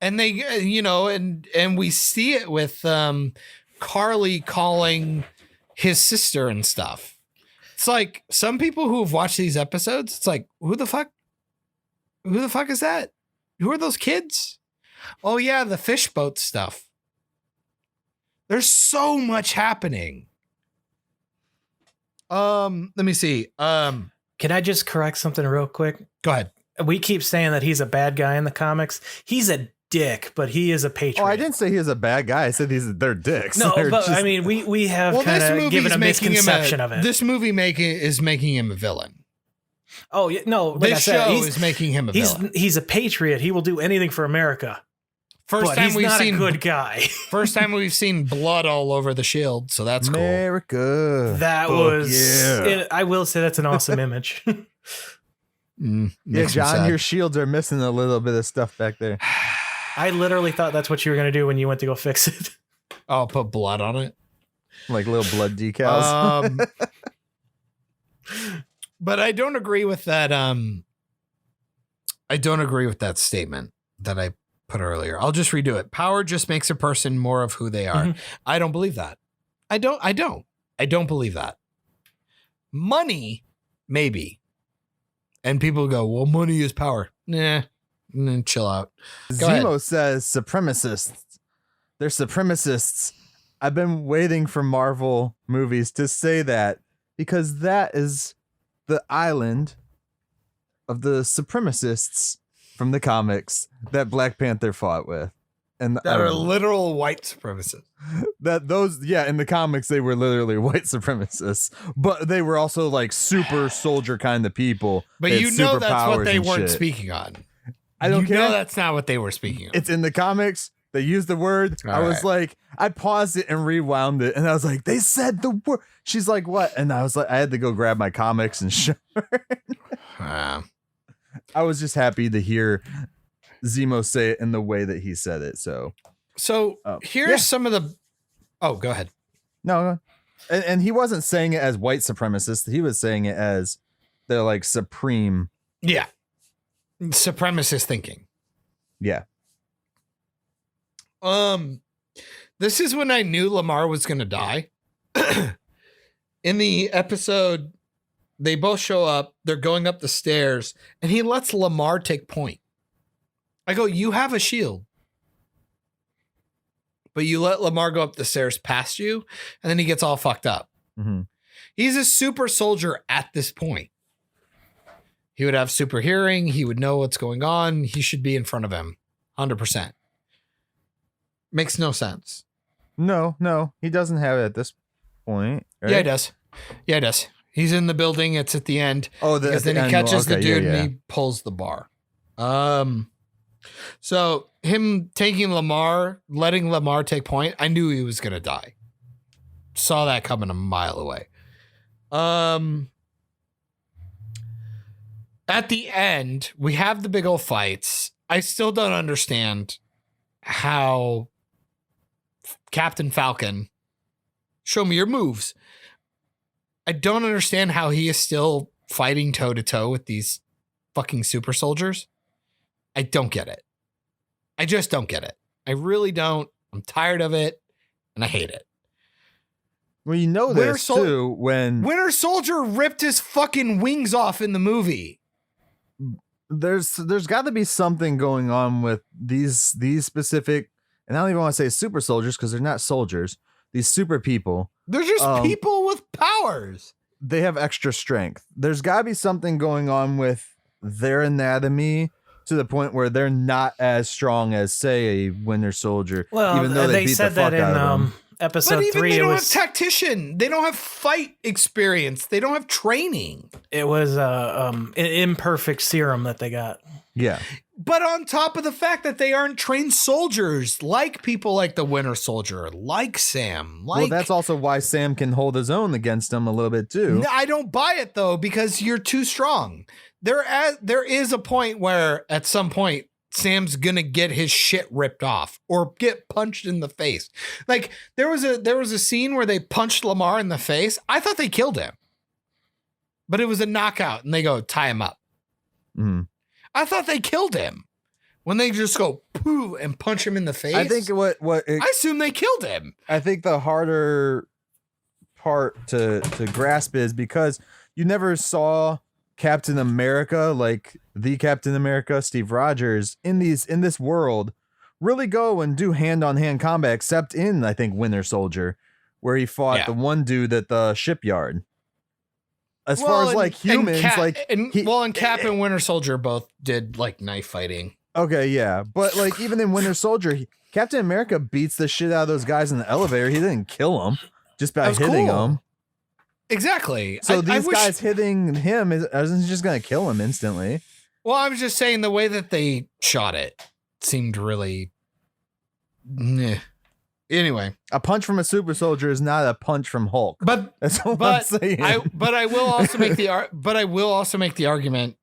And they, and we see it with Carly calling his sister and stuff. It's like some people who have watched these episodes, it's like, who the fuck is that? Who are those kids? Oh yeah, the fish boat stuff. There's so much happening. Let me see. Can I just correct something real quick? Go ahead. We keep saying that he's a bad guy in the comics. He's a dick, but he is a patriot. Oh, I didn't say he was a bad guy. I said they're dicks. No, They're but just- I mean, we have Well, kind this of movie given is a making misconception of it. This movie is making him a villain. Oh, yeah, no, like This I said, show he's, is making him a villain. he's a patriot. He will do anything for America. First But time he's we've not seen a good guy. First time we've seen blood all over the shield, so that's cool. America. That Fuck was. yeah. I will say that's an awesome image. Yeah, Makes me John, sad. your shields are missing a little bit of stuff back there. I literally thought that's what you were going to do when you went to go fix it. I'll put blood on it. Like little blood decals. But I don't agree with that. I don't agree with that statement that I put earlier. I'll just redo it. Power just makes a person more of who they are. Mhm. I don't believe that. I don't believe that. Money, maybe. And people go, well, money is power. Nah, chill out. Go ahead. Zemo says supremacists. They're supremacists. I've been waiting for Marvel movies to say that because that is the island of the supremacists from the comics that Black Panther fought with. And That are literal white supremacists. in the comics they were literally white supremacists, but they were also like super soldier kind of people. But They you had know that's what superpowers they and weren't shit. speaking on. I don't You care. know that's not what they were speaking on. It's in the comics. They used the word. I was right. like, I paused it and rewound it, and I was like, they said the word. She's like, what? And I was like, I had to go grab my comics and show her. I was just happy to hear Zemo say it in the way that he said it. So Here's yeah. some of the. Oh, go ahead. no. And he wasn't saying it as white supremacists. He was saying it as they're like supreme. Yeah. Supremacist thinking. Yeah. This is when I knew Lamar was going to die. In the episode, they both show up. They're going up the stairs, and he lets Lamar take point. I go, you have a shield. But you let Lamar go up the stairs past you, and then he gets all fucked up. Mm-hmm. He's a super soldier at this point. He would have super hearing. He would know what's going on. He should be in front of him. 100%. Makes no sense. No, he doesn't have it at this point. Right? Yeah, he does. He's in the building. It's at the end. Oh, Because then he catches the dude and he pulls the bar. So him taking Lamar, letting Lamar take point, I knew he was going to die. Saw that coming a mile away. At the end, we have the big old fights. I still don't understand how Captain Falcon, show me your moves. I don't understand how he is still fighting toe to toe with these fucking super soldiers. I don't get it. I just don't get it. I really don't. I'm tired of it and I hate it. Well, you know Winter this too when Winter Soldier ripped his fucking wings off in the movie. there's got to be something going on with these specific, and I don't even want to say super soldiers because they're not soldiers. These super people, They're just people with powers. they have extra strength. There's got to be something going on with their anatomy to the point where they're not as strong as, say, a Winter Soldier. Well, even though they beat said the fuck that in out of them. episode But even 3. they It don't was have tactician. They don't have fight experience. They don't have training. an imperfect serum that they got. Yeah. But on top of the fact that they aren't trained soldiers, like people like the Winter Soldier, like Sam. Well, that's also why Sam can hold his own against them a little bit too. I don't buy it though, because you're too strong. There is a point where at some point Sam's gonna get his shit ripped off or get punched in the face. Like there was a scene where they punched Lamar in the face. I thought they killed him, but it was a knockout, and they go tie him up. Mm. I thought they killed him when they just go poo and punch him in the face. I think I assume they killed him. I think the harder part to grasp is because you never saw Captain America, like the Captain America, Steve Rogers, in this world really go and do hand-on-hand combat, except in, I think, Winter Soldier, where he fought the one dude at the shipyard. As far as like humans, and Cap and Winter Soldier both did like knife fighting. Okay, yeah, but like even in Winter Soldier, Captain America beats the shit out of those guys in the elevator. He didn't kill them just by hitting them. Exactly. So these guys hitting him isn't just gonna kill him instantly. Well, I was just saying the way that they shot it seemed really. Anyway, a punch from a super soldier is not a punch from Hulk. But that's what I'm saying. I will also make the argument,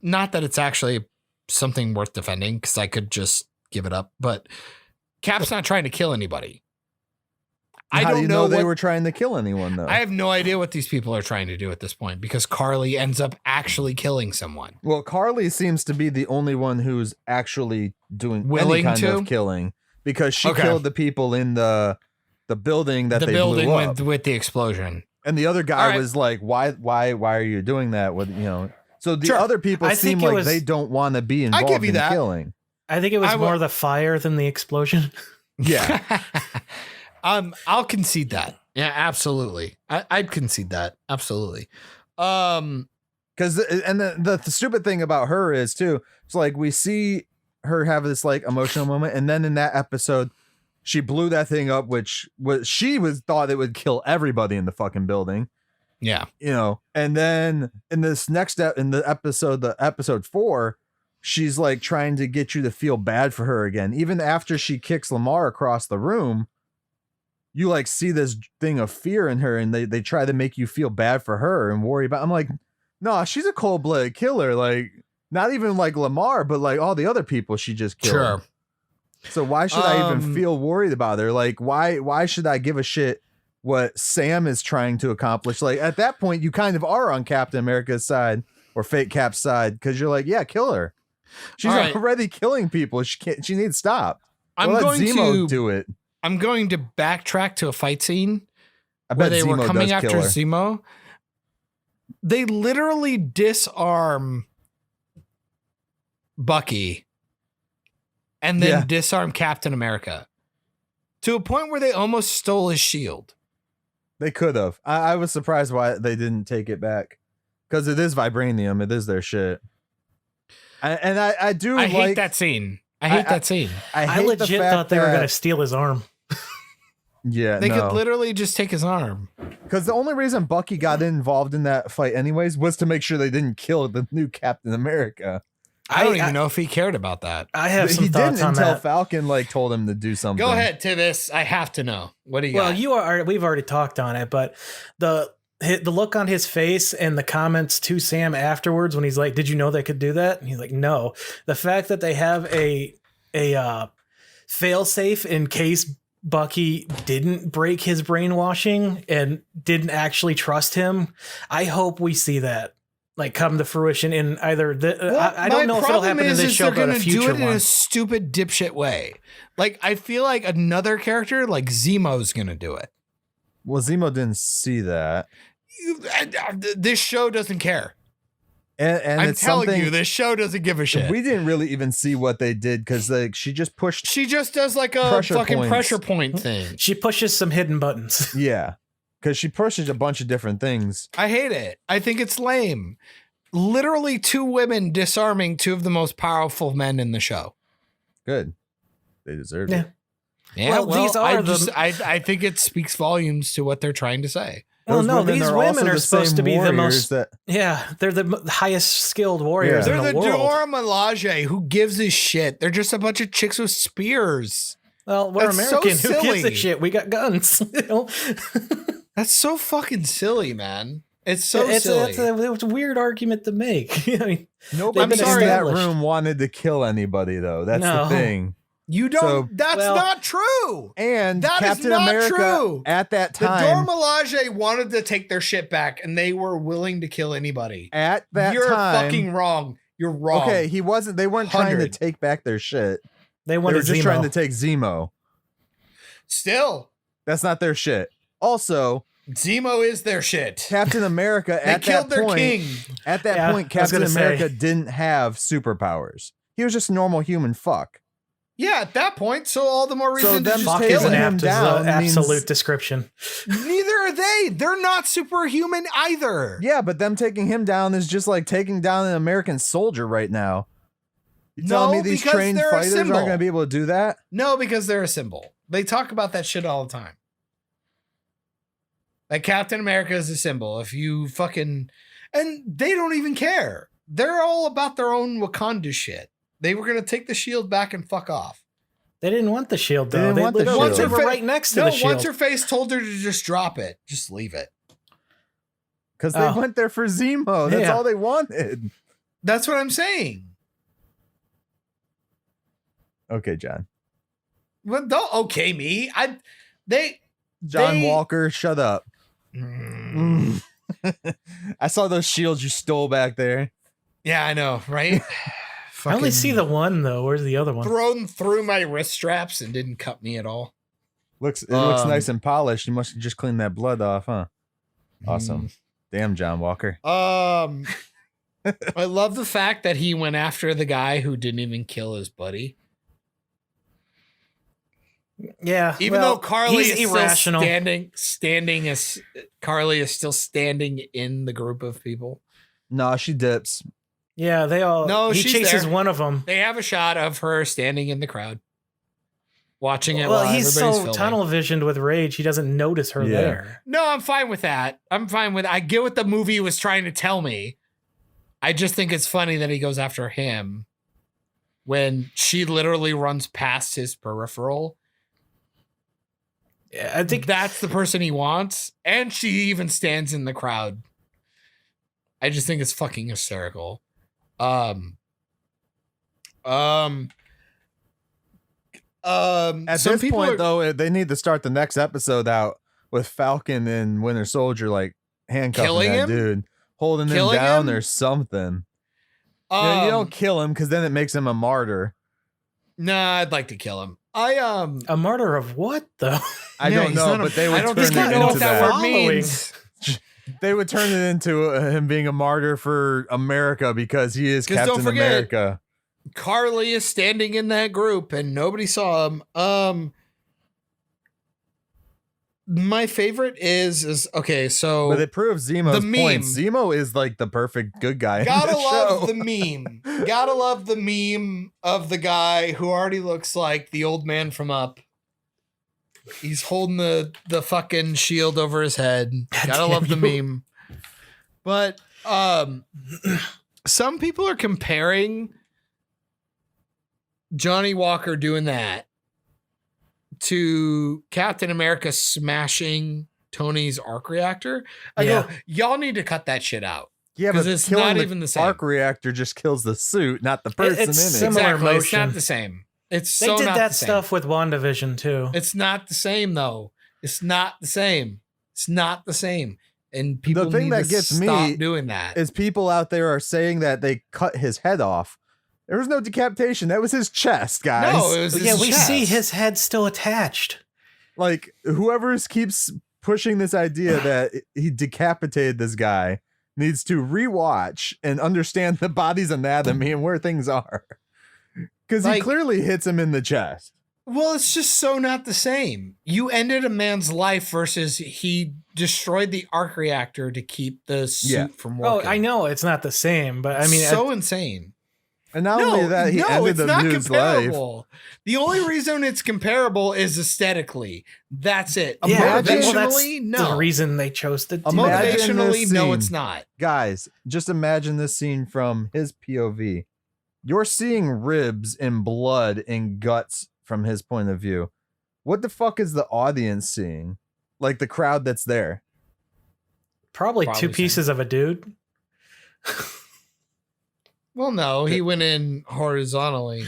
not that it's actually something worth defending, because I could just give it up. But Cap's not trying to kill anybody. How do you know they were trying to kill anyone, though? I have no idea what these people are trying to do at this point, because Carly ends up actually killing someone. Well, Carly seems to be the only one who's actually doing willing any kind of killing, because she killed the people in the building that blew up. with the explosion. And the other guy was like, "Why are you doing that?" With so the other people seem like they don't want to be involved in killing. I think it was more the fire than the explosion. Yeah. I'll concede that. Yeah, absolutely. I'd concede that. Absolutely. Because the stupid thing about her is too, it's like we see her have this like emotional moment, and then in that episode, she blew that thing up, which thought it would kill everybody in the fucking building. Yeah. And then in this next episode 4, she's like trying to get you to feel bad for her again. Even after she kicks Lamar across the room, you like see this thing of fear in her, and they try to make you feel bad for her and worry about. I'm like, no, she's a cold-blooded killer. Like, not even like Lamar, but like all the other people she just killed. Sure. So why should I even feel worried about her? Like, why should I give a shit what Sam is trying to accomplish? Like, at that point, you kind of are on Captain America's side or Fake Cap's side, because you're like, yeah, kill her. She's already killing people. She needs stopped. I'm going to do it. I'm going to backtrack to a fight scene where they were coming after Zemo. They literally disarm Bucky and then disarm Captain America to a point where they almost stole his shield. They could have. I was surprised why they didn't take it back, because it is vibranium. It is their shit. I hate that scene. I hate that scene. I legit thought they were going to steal his arm. Yeah, they could literally just take his arm. Because the only reason Bucky got involved in that fight anyways was to make sure they didn't kill the new Captain America. I don't even know if he cared about that. I have some thoughts on that. Until Falcon like told him to do something. Go ahead, Tivis. I have to know. What do you got? Well, we've already talked on it, but the look on his face and the comments to Sam afterwards when he's like, "Did you know they could do that?" And he's like, "No." The fact that they have a fail safe in case Bucky didn't break his brainwashing and didn't actually trust him. I hope we see that like come to fruition in either I don't know if it'll happen in this show, but a future one. They're gonna do it in a stupid dipshit way. Like, I feel like another character like Zemo's gonna do it. Well, Zemo didn't see that. This show doesn't care. And I'm telling you, this show doesn't give a shit. We didn't really even see what they did, because like she just does like a pressure point thing. She pushes some hidden buttons. Yeah, because she pushes a bunch of different things. I hate it. I think it's lame. literally 2 women disarming 2 of the most powerful men in the show. Good. They deserve Yeah. it. Yeah, Well, these are I think it speaks volumes to what they're trying to say. Well, Those no, these are women also are the supposed same to be the warriors most. They're the highest skilled warriors Yeah. in They're the the world. Dora Milaje. Who gives a shit? They're just a bunch of chicks with spears. Well, we're That's so American. Who gives a silly. shit? We got guns. You know? That's so fucking silly, man. It's so silly. It's a weird argument to make. I mean, Nobody They've in been that established. room wanted to kill anybody, though. That's No. the thing. You don't. So- That's Well- not true. And That is Captain not America true. at that The time, Dora Milaje wanted to take their shit back, and they were willing to kill anybody. at that You're time, fucking wrong. You're wrong. okay, he wasn't. They weren't trying to 100. take back their shit. they They wanted were just Zemo. trying to take Zemo. Still, That's not their shit. Also, Zemo is their shit. Captain America They at killed that their point, king. at that Yeah, point, I was Captain gonna say. America didn't have superpowers. He was just a normal human fuck. Yeah, at that point, so all the more So reason to them just just Fuck kill is an taking him. him apt down means- absolute description. Neither are they. They're not superhuman either. Yeah, but them taking him down is just like taking down an American soldier right now. You telling No, me these because trained they're a fighters aren't symbol. going to be able to do that? No, because they're a symbol. They talk about that shit all the time. Like Captain America is a symbol. If you fucking, and they don't even care. They're all about their own Wakanda shit. They were gonna take the shield back and fuck off. They didn't want the shield, They though. didn't They want the literally shield. were Once her right next to No, the shield. once her face told her to just drop it, just leave it. Because they Oh. went there for Zemo. That's Yeah. all they wanted. That's what I'm saying. Okay, John. Well, don't okay me. John They- Walker, shut up. Mm. I saw those shields you stole back there. Yeah, I know, right? I only see the one, though. Where's the other one? thrown through my wrist straps and didn't cut me at all. It looks Um, nice and polished. You must have just cleaned that blood off, huh? Awesome. Damn, John Walker. I love the fact that he went after the guy who didn't even kill his buddy. Yeah. Even well, though Carly he's is irrational. still standing as Carly is still standing in the group of people. No, she dips. Yeah, they all. No, he she's chases there. one of them. They have a shot of her standing in the crowd, watching it. Well, while he's everybody's so filming. tunnel visioned with rage, he doesn't notice her Yeah. there. No, I'm fine with that. I get what the movie was trying to tell me. I just think it's funny that he goes after him when she literally runs past his peripheral. Yeah, I think That's the person he wants, and she even stands in the crowd. I just think it's fucking hysterical. At Some this people point, are- though, they need to start the next episode out with Falcon and Winter Soldier like handcuffing Killing that him? dude, holding him Killing down him? or something. You don't kill him because then it makes him a martyr. Nah, I'd like to kill him. a martyr of what, though? I Yeah, don't he's know, not a- but they I would don't turn think it I know into what that that. word means. They would turn it into him being a martyr for America because he is 'Cause don't Captain forget- America. Carly is standing in that group and nobody saw him. My favorite is okay, so But it proves Zemo's the point. meme. Zemo is like the perfect good guy. gotta in the love show. the meme. Gotta love the meme of the guy who already looks like the old man from Up. He's holding the fucking shield over his head. Gotta damn love the you. meme. But some people are comparing Johnny Walker doing that to Captain America smashing Tony's arc reactor. I go, y'all need to cut that shit out. Yeah, 'Cause but it's killing not the even the same. arc reactor just kills the suit, not the person in it's it. similar Exactly. It's motion. not the same. It's They so did not that the same. stuff with WandaVision, too. It's not the same though. It's not the same. It's not the same. And people thing need that to gets stop me doing that. Is people out there are saying that they cut his head off. There was no decapitation. That was his chest, guys. No, it was But his yeah, we chest. see his head still attached. Like whoever keeps pushing this idea that he decapitated this guy needs to rewatch and understand the body's anatomy and where things are. Because he Like- clearly hits him in the chest. Well, it's just so not the same. You ended a man's life versus he destroyed the arc reactor to keep the suit from Oh, working. I know it's not the same, but I mean, so insane. And not only that, he ended it's the not dude's life. comparable. The only reason it's comparable is aesthetically. That's it. yeah, Motivationally, that's the no. reason they chose to do Imagine that. this Motivationally, no, scene. it's not. Guys, just imagine this scene from his POV. You're seeing ribs and blood and guts from his point of view. What the fuck is the audience seeing? Like the crowd that's there. Probably Probably two pieces of a dude. Well, no, he went in horizontally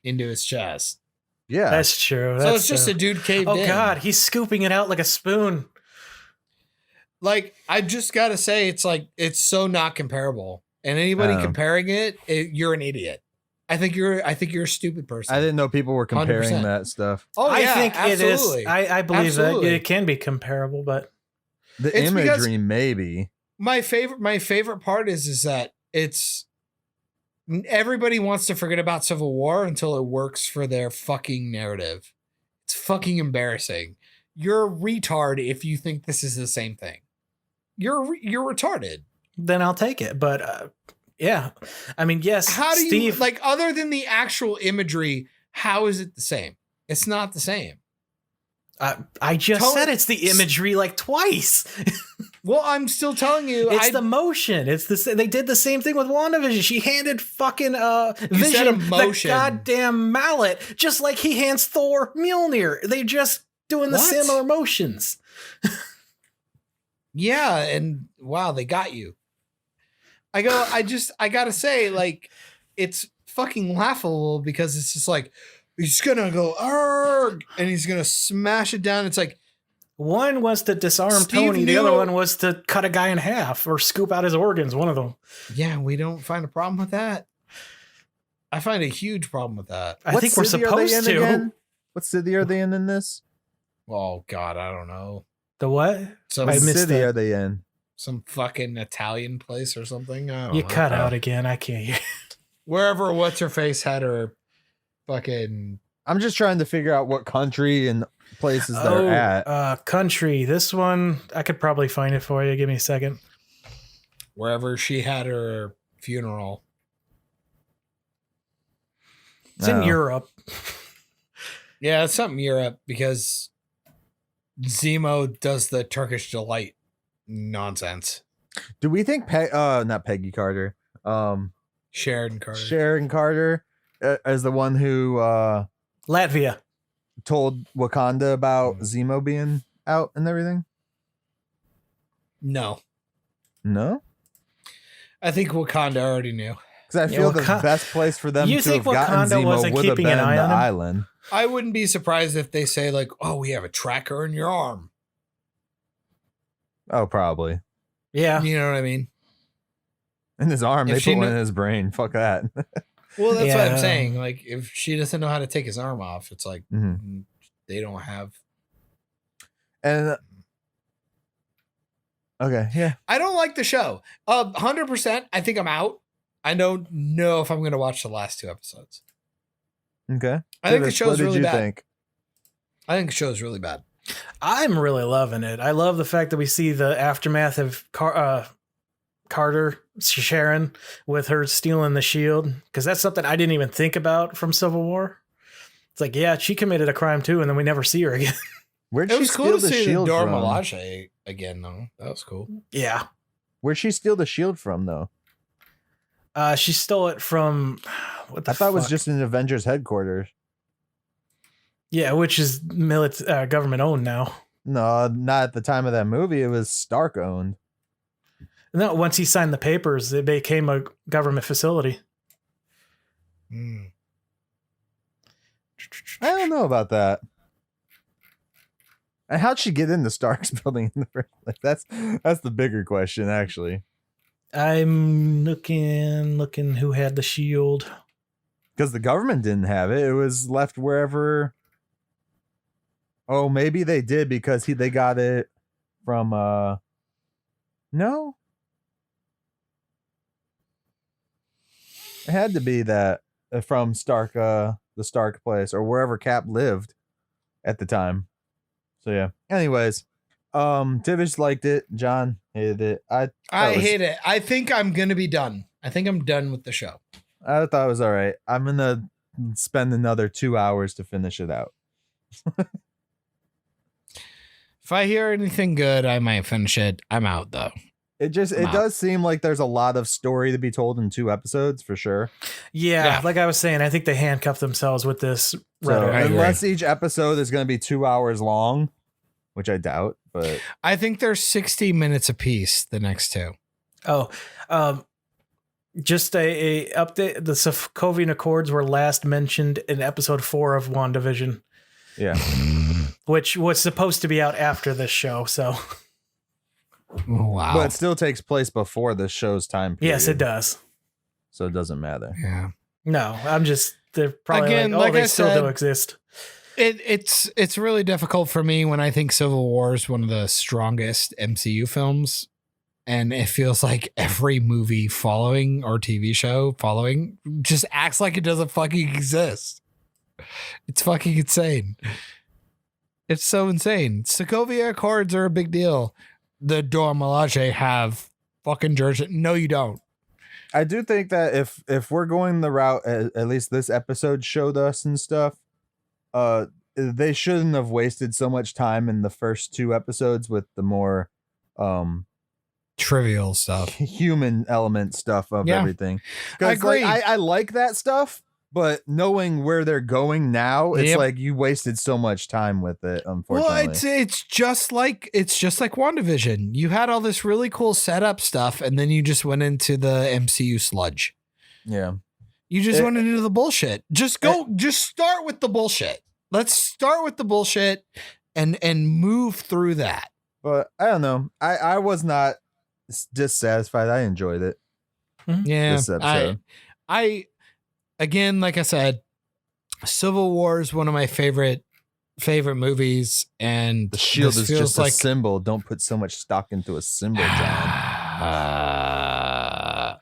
into his chest. Yeah. That's true. So That's it's just true. a dude caved Oh in. God, he's scooping it out like a spoon. Like, I just gotta say, it's so not comparable. And anybody comparing it, you're an idiot. I think you're a stupid person. I didn't know people were comparing 100%. that stuff. Oh, I yeah, think absolutely. it is. I believe Absolutely. that it can be comparable, but The It's because- imagery, maybe. My favorite part is that it's everybody wants to forget about Civil War until it works for their fucking narrative. It's fucking embarrassing. You're a retard if you think this is the same thing. You're retarded. then I'll take it. But yeah, I mean, yes. How do Steve, you like other than the actual imagery? How is it the same? It's not the same. I just Tony- said it's the imagery like twice. Well, I'm still telling you. It's the motion. It's the they did the same thing with WandaVision. She handed fucking said Vision the emotion. goddamn mallet, just like he hands Thor Mjolnir. They just doing the What? similar motions. Yeah, and wow, they got you. I gotta say, like, it's fucking laughable because it's just like, he's gonna go, arg, and he's gonna smash it down. It's like, One was to disarm Steve Tony. The other knew- one was to cut a guy in half or scoop out his organs. One of them. yeah, we don't find a problem with that. I find a huge problem with that. I What think we're city are they supposed in to. again? What city are they in this? Oh God, I don't know. The what? Some I What missed city that. are they in? some fucking Italian place or something. I don't You know. cut out again. I can't hear. Wherever what's her face had her fucking. I'm just trying to figure out what country and places they're at. Country. This one, I could probably find it for you. Give me a second. Wherever she had her funeral. It's in Oh. Europe. Yeah, it's something Europe because Zemo does the Turkish delight nonsense. Do we think not Peggy Carter, Sheridan Carter. Sharon Carter, as the one who Latvia. told Wakanda about Zemo being out and everything? No, No, I think Wakanda already knew. because I Yeah, feel the Waka- best place for them You to think have gotten Wakanda Zemo wasn't would have keeping been an eye the on him? island. I wouldn't be surprised if they say like, "Oh, we have a tracker in your arm." Oh, probably Yeah. You know what I mean? in his arm. If They she put one knew- in his brain. Fuck that. Well, that's what I'm Yeah. saying. Like, if she doesn't know how to take his arm off, it's like Mhm. they don't have. And okay, yeah. I don't like the show. 100%. I think I'm out. I don't know if I'm going to watch the last 2 episodes. Okay. I think the Tivis, show's what did really you bad. think? I think the show's really bad. I'm really loving it. I love the fact that we see the aftermath of Carter, Sharon, with her stealing the shield. Because that's something I didn't even think about from Civil War. It's like, yeah, she committed a crime too, and then we never see her again. Where'd It she was cool steal to the see shield Dora from? Milaje again, though. That was cool. Yeah. Where'd she steal the shield from, though? She stole it from what the I thought it was fuck? just in Avengers headquarters. Yeah, which is government owned now. No, not at the time of that movie. It was Stark owned. No, once he signed the papers, it became a government facility. Mm. I don't know about that. And how'd she get into Stark's building in the first place? That's the bigger question, actually. I'm looking who had the shield. Because the government didn't have it. It was left wherever. Oh, maybe they did because they got it from no. It had to be that from Stark the Stark place, or wherever Cap lived at the time. So yeah. Anyways, Tivis liked it. John hated it. I hate it. I think I'm gonna be done. I think I'm done with the show. I thought it was all right. I'm gonna spend another 2 hours to finish it out. If I hear anything good, I might finish it. I'm out though. It does seem like there's a lot of story to be told in 2 episodes for sure. Yeah, like I was saying, I think they handcuffed themselves with this. So, unless each episode is going to be 2 hours long, which I doubt, but I think there's 60 minutes apiece. The next 2. Oh, just a update. The Sokovian Accords were last mentioned in episode 4 of WandaVision. Yeah. Which was supposed to be out after this show, so. Wow. But it still takes place before the show's time period. Yes, it does. So it doesn't matter. Yeah. No, they're probably Again, they still do exist. It's really difficult for me when I think Civil War is one of the strongest MCU films. And it feels like every movie following or TV show following just acts like it doesn't fucking exist. It's fucking insane. It's so insane. Sokovia Accords are a big deal. The Dora Milaje have fucking Georgia. No, you don't. I do think that if we're going the route at least this episode showed us and stuff, they shouldn't have wasted so much time in the first 2 episodes with the more trivial stuff, human element stuff of everything. I agree. I like that stuff. But knowing where they're going now, it's like you wasted so much time with it, unfortunately. Well, it's just like WandaVision. You had all this really cool setup stuff, and then you just went into the MCU sludge. Yeah. You just went into the bullshit. Just start with the bullshit. Let's start with the bullshit and move through that. But I don't know. I was not dissatisfied. I enjoyed it. Yeah. This episode. Again, like I said, Civil War is one of my favorite movies, and the shield is just like a symbol. Don't put so much stock into a symbol, John. I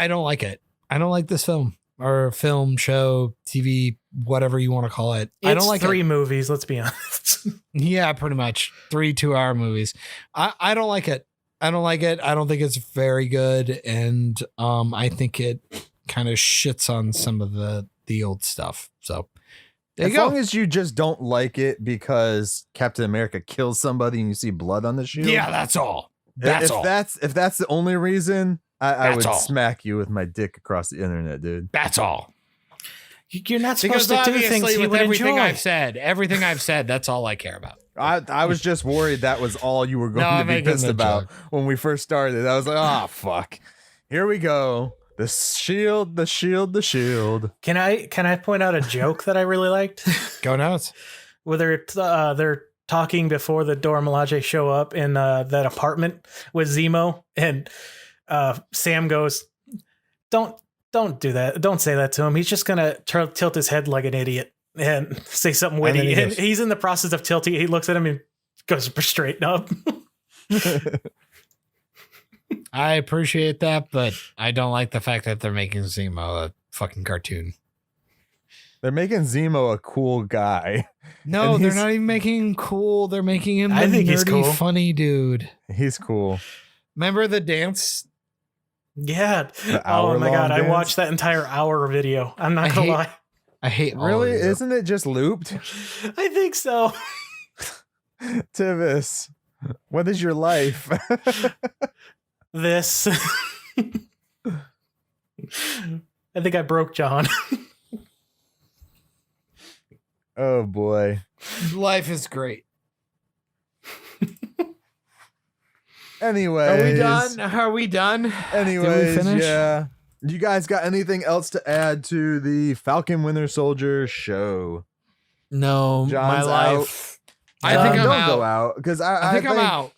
don't like it. I don't like this film or film, show, TV, whatever you want to call it. I don't like 3 movies. Let's be honest. Yeah, pretty much 3 2-hour movies. I don't like it. I don't like it. I don't think it's very good, and I think it kind of shits on some of the old stuff. So there you go. As long as you just don't like it because Captain America kills somebody and you see blood on the shield. Yeah, that's all. If that's the only reason, I would smack you with my dick across the internet, dude. That's all. You're not supposed to do things you with would everything enjoy. Everything I've said, that's all I care about. I was just worried that was all you were going to be pissed about when we first started. I was like, oh fuck, here we go. The shield. Can I point out a joke that I really liked? Go nuts. Where they're talking before the Dora Milaje show up in that apartment with Zemo, and Sam goes, "Don't do that. Don't say that to him. He's just gonna tilt his head like an idiot and say something witty." And he's in the process of tilting. He looks at him and goes straight up. I appreciate that, but I don't like the fact that they're making Zemo a fucking cartoon. They're making Zemo a cool guy. No, they're not even making him cool. They're making him he's cool. Funny dude. He's cool. Remember the dance? Yeah. Oh my god, dance? I watched that entire hour video. I'm not gonna lie. I hate really? Isn't it just looped? I think so. Tivis, what is your life? This. I think I broke John. Oh boy. Life is great. Anyways. Are we done? Anyways, Did we finish? Yeah. You guys got anything else to add to the Falcon Winter Soldier show? No, John's my life. Out. I think I'm don't out. go out because I think I'm out.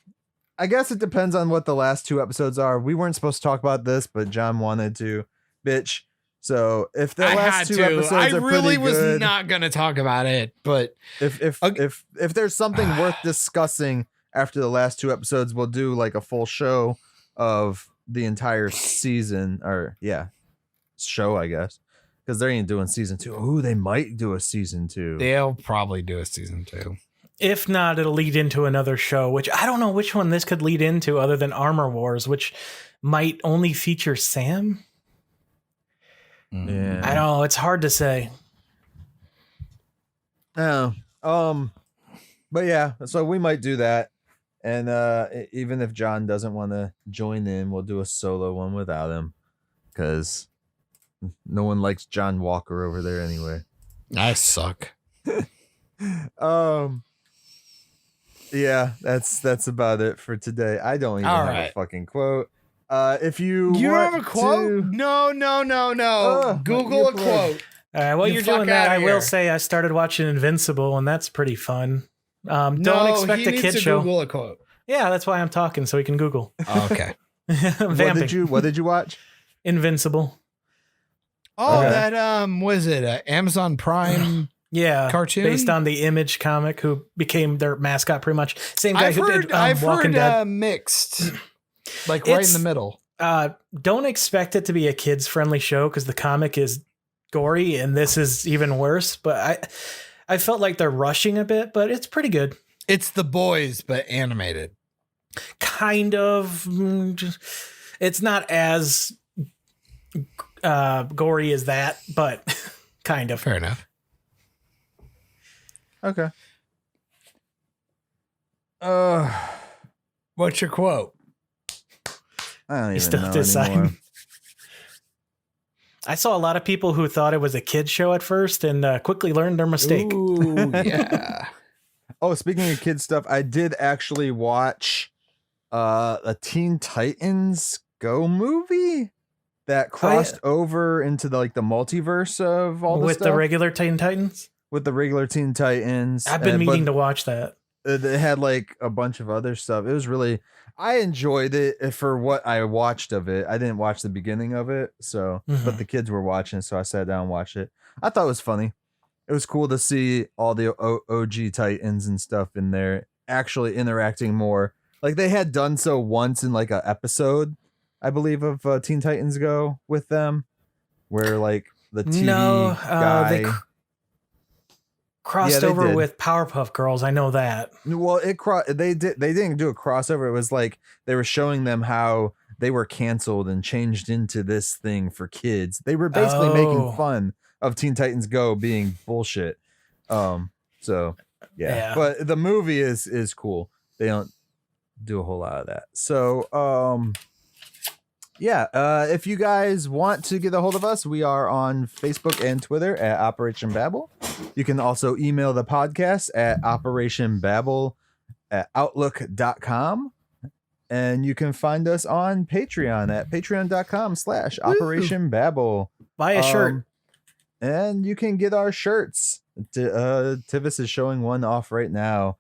I guess it depends on what the last 2 episodes are. We weren't supposed to talk about this, but John wanted to, bitch. So if the last 2 episodes I are really pretty was good, not gonna talk about it, but if there's something worth discussing after the last 2 episodes, we'll do like a full show of the entire season, or show, I guess. because they ain't doing season 2. Ooh, they might do a season 2. They'll probably do a season 2. If not, it'll lead into another show, which I don't know which one this could lead into other than Armor Wars, which might only feature Sam. Yeah. I don't know. It's hard to say. Oh, but yeah, so we might do that. And even if John doesn't want to join in, we'll do a solo one without him, because no one likes John Walker over there anyway. I suck. Yeah, that's about it for today. I don't even have a fucking quote. If you don't want have a quote? No. Google a quote. All right, while You you're fuck doing that, outta I will here. say I started watching Invincible, and that's pretty fun. Don't expect a kid show. Google a quote. Yeah, that's why I'm talking, so he can Google. Okay. Vamping. What did you watch? Invincible. Oh, Okay. that was it Amazon Prime Yeah, cartoon based on the Image comic, who became their mascot pretty much. Same guy who did Walking Dead. Mixed, like right in the middle. Don't expect it to be a kids friendly show because the comic is gory and this is even worse. But I felt like they're rushing a bit, but it's pretty good. It's The Boys, but animated. Kind of. It's not as gory as that, but kind of. Fair enough. Okay. What's your quote? I don't even He's still know deciding. anymore. I saw a lot of people who thought it was a kid show at first and quickly learned their mistake. Ooh, yeah. Oh, speaking of kid stuff, I did actually watch a Teen Titans Go movie that crossed over into the multiverse of all the With stuff. the regular Teen Titans? With the regular Teen Titans. I've been meaning to watch that. It had like a bunch of other stuff. It was really, I enjoyed it for what I watched of it. I didn't watch the beginning of it, so but the kids were watching, so I sat down and watched it. I thought it was funny. It was cool to see all the OG Titans and stuff in there actually interacting more. Like they had done so once in like an episode, I believe, of Teen Titans Go with them, where like the TV guy. They crossed over with Powerpuff Girls. I know that. Well, they didn't do a crossover. It was like they were showing them how they were canceled and changed into this thing for kids. They were basically making fun of Teen Titans Go being bullshit. So yeah. But the movie is cool. They don't do a whole lot of that. So if you guys want to get a hold of us, we are on Facebook and Twitter at Operation Babble. You can also email the podcast at operationbabble@outlook.com. And you can find us on Patreon at patreon.com/operationbabble. Buy a shirt. And you can get our shirts. Tivis is showing one off right now.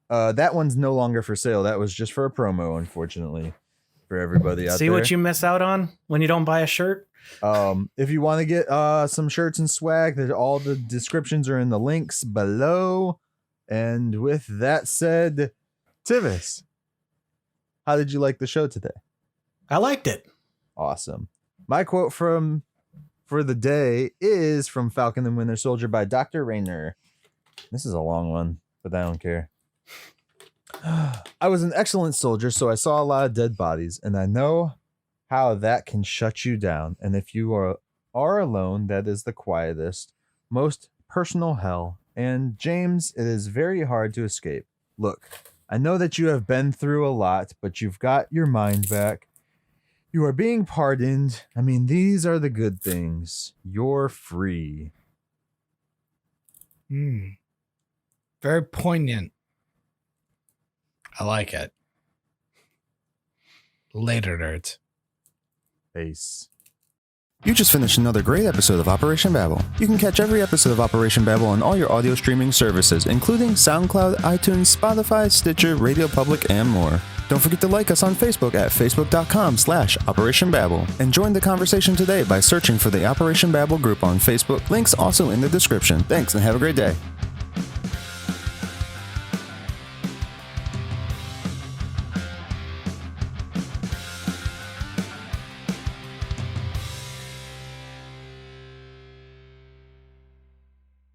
That one's no longer for sale. That was just for a promo, unfortunately, for everybody out there. See what you miss out on when you don't buy a shirt? If you want to get some shirts and swag, all the descriptions are in the links below. And with that said, Tivis, how did you like the show today? I liked it. Awesome. My quote for the day is from Falcon the Winter Soldier by Dr. Rayner. This is a long one, but I don't care. I was an excellent soldier, so I saw a lot of dead bodies, and I know how that can shut you down. And if you are alone, that is the quietest, most personal hell. And James, it is very hard to escape. Look, I know that you have been through a lot, but you've got your mind back. You are being pardoned. I mean, these are the good things. You're free. Very poignant. I like it. Later, nerds. Peace. You just finished another great episode of Operation Babble. You can catch every episode of Operation Babble on all your audio streaming services, including SoundCloud, iTunes, Spotify, Stitcher, Radio Public, and more. Don't forget to like us on Facebook at facebook.com/Operation Babble, and join the conversation today by searching for the Operation Babble group on Facebook. Links also in the description. Thanks and have a great day.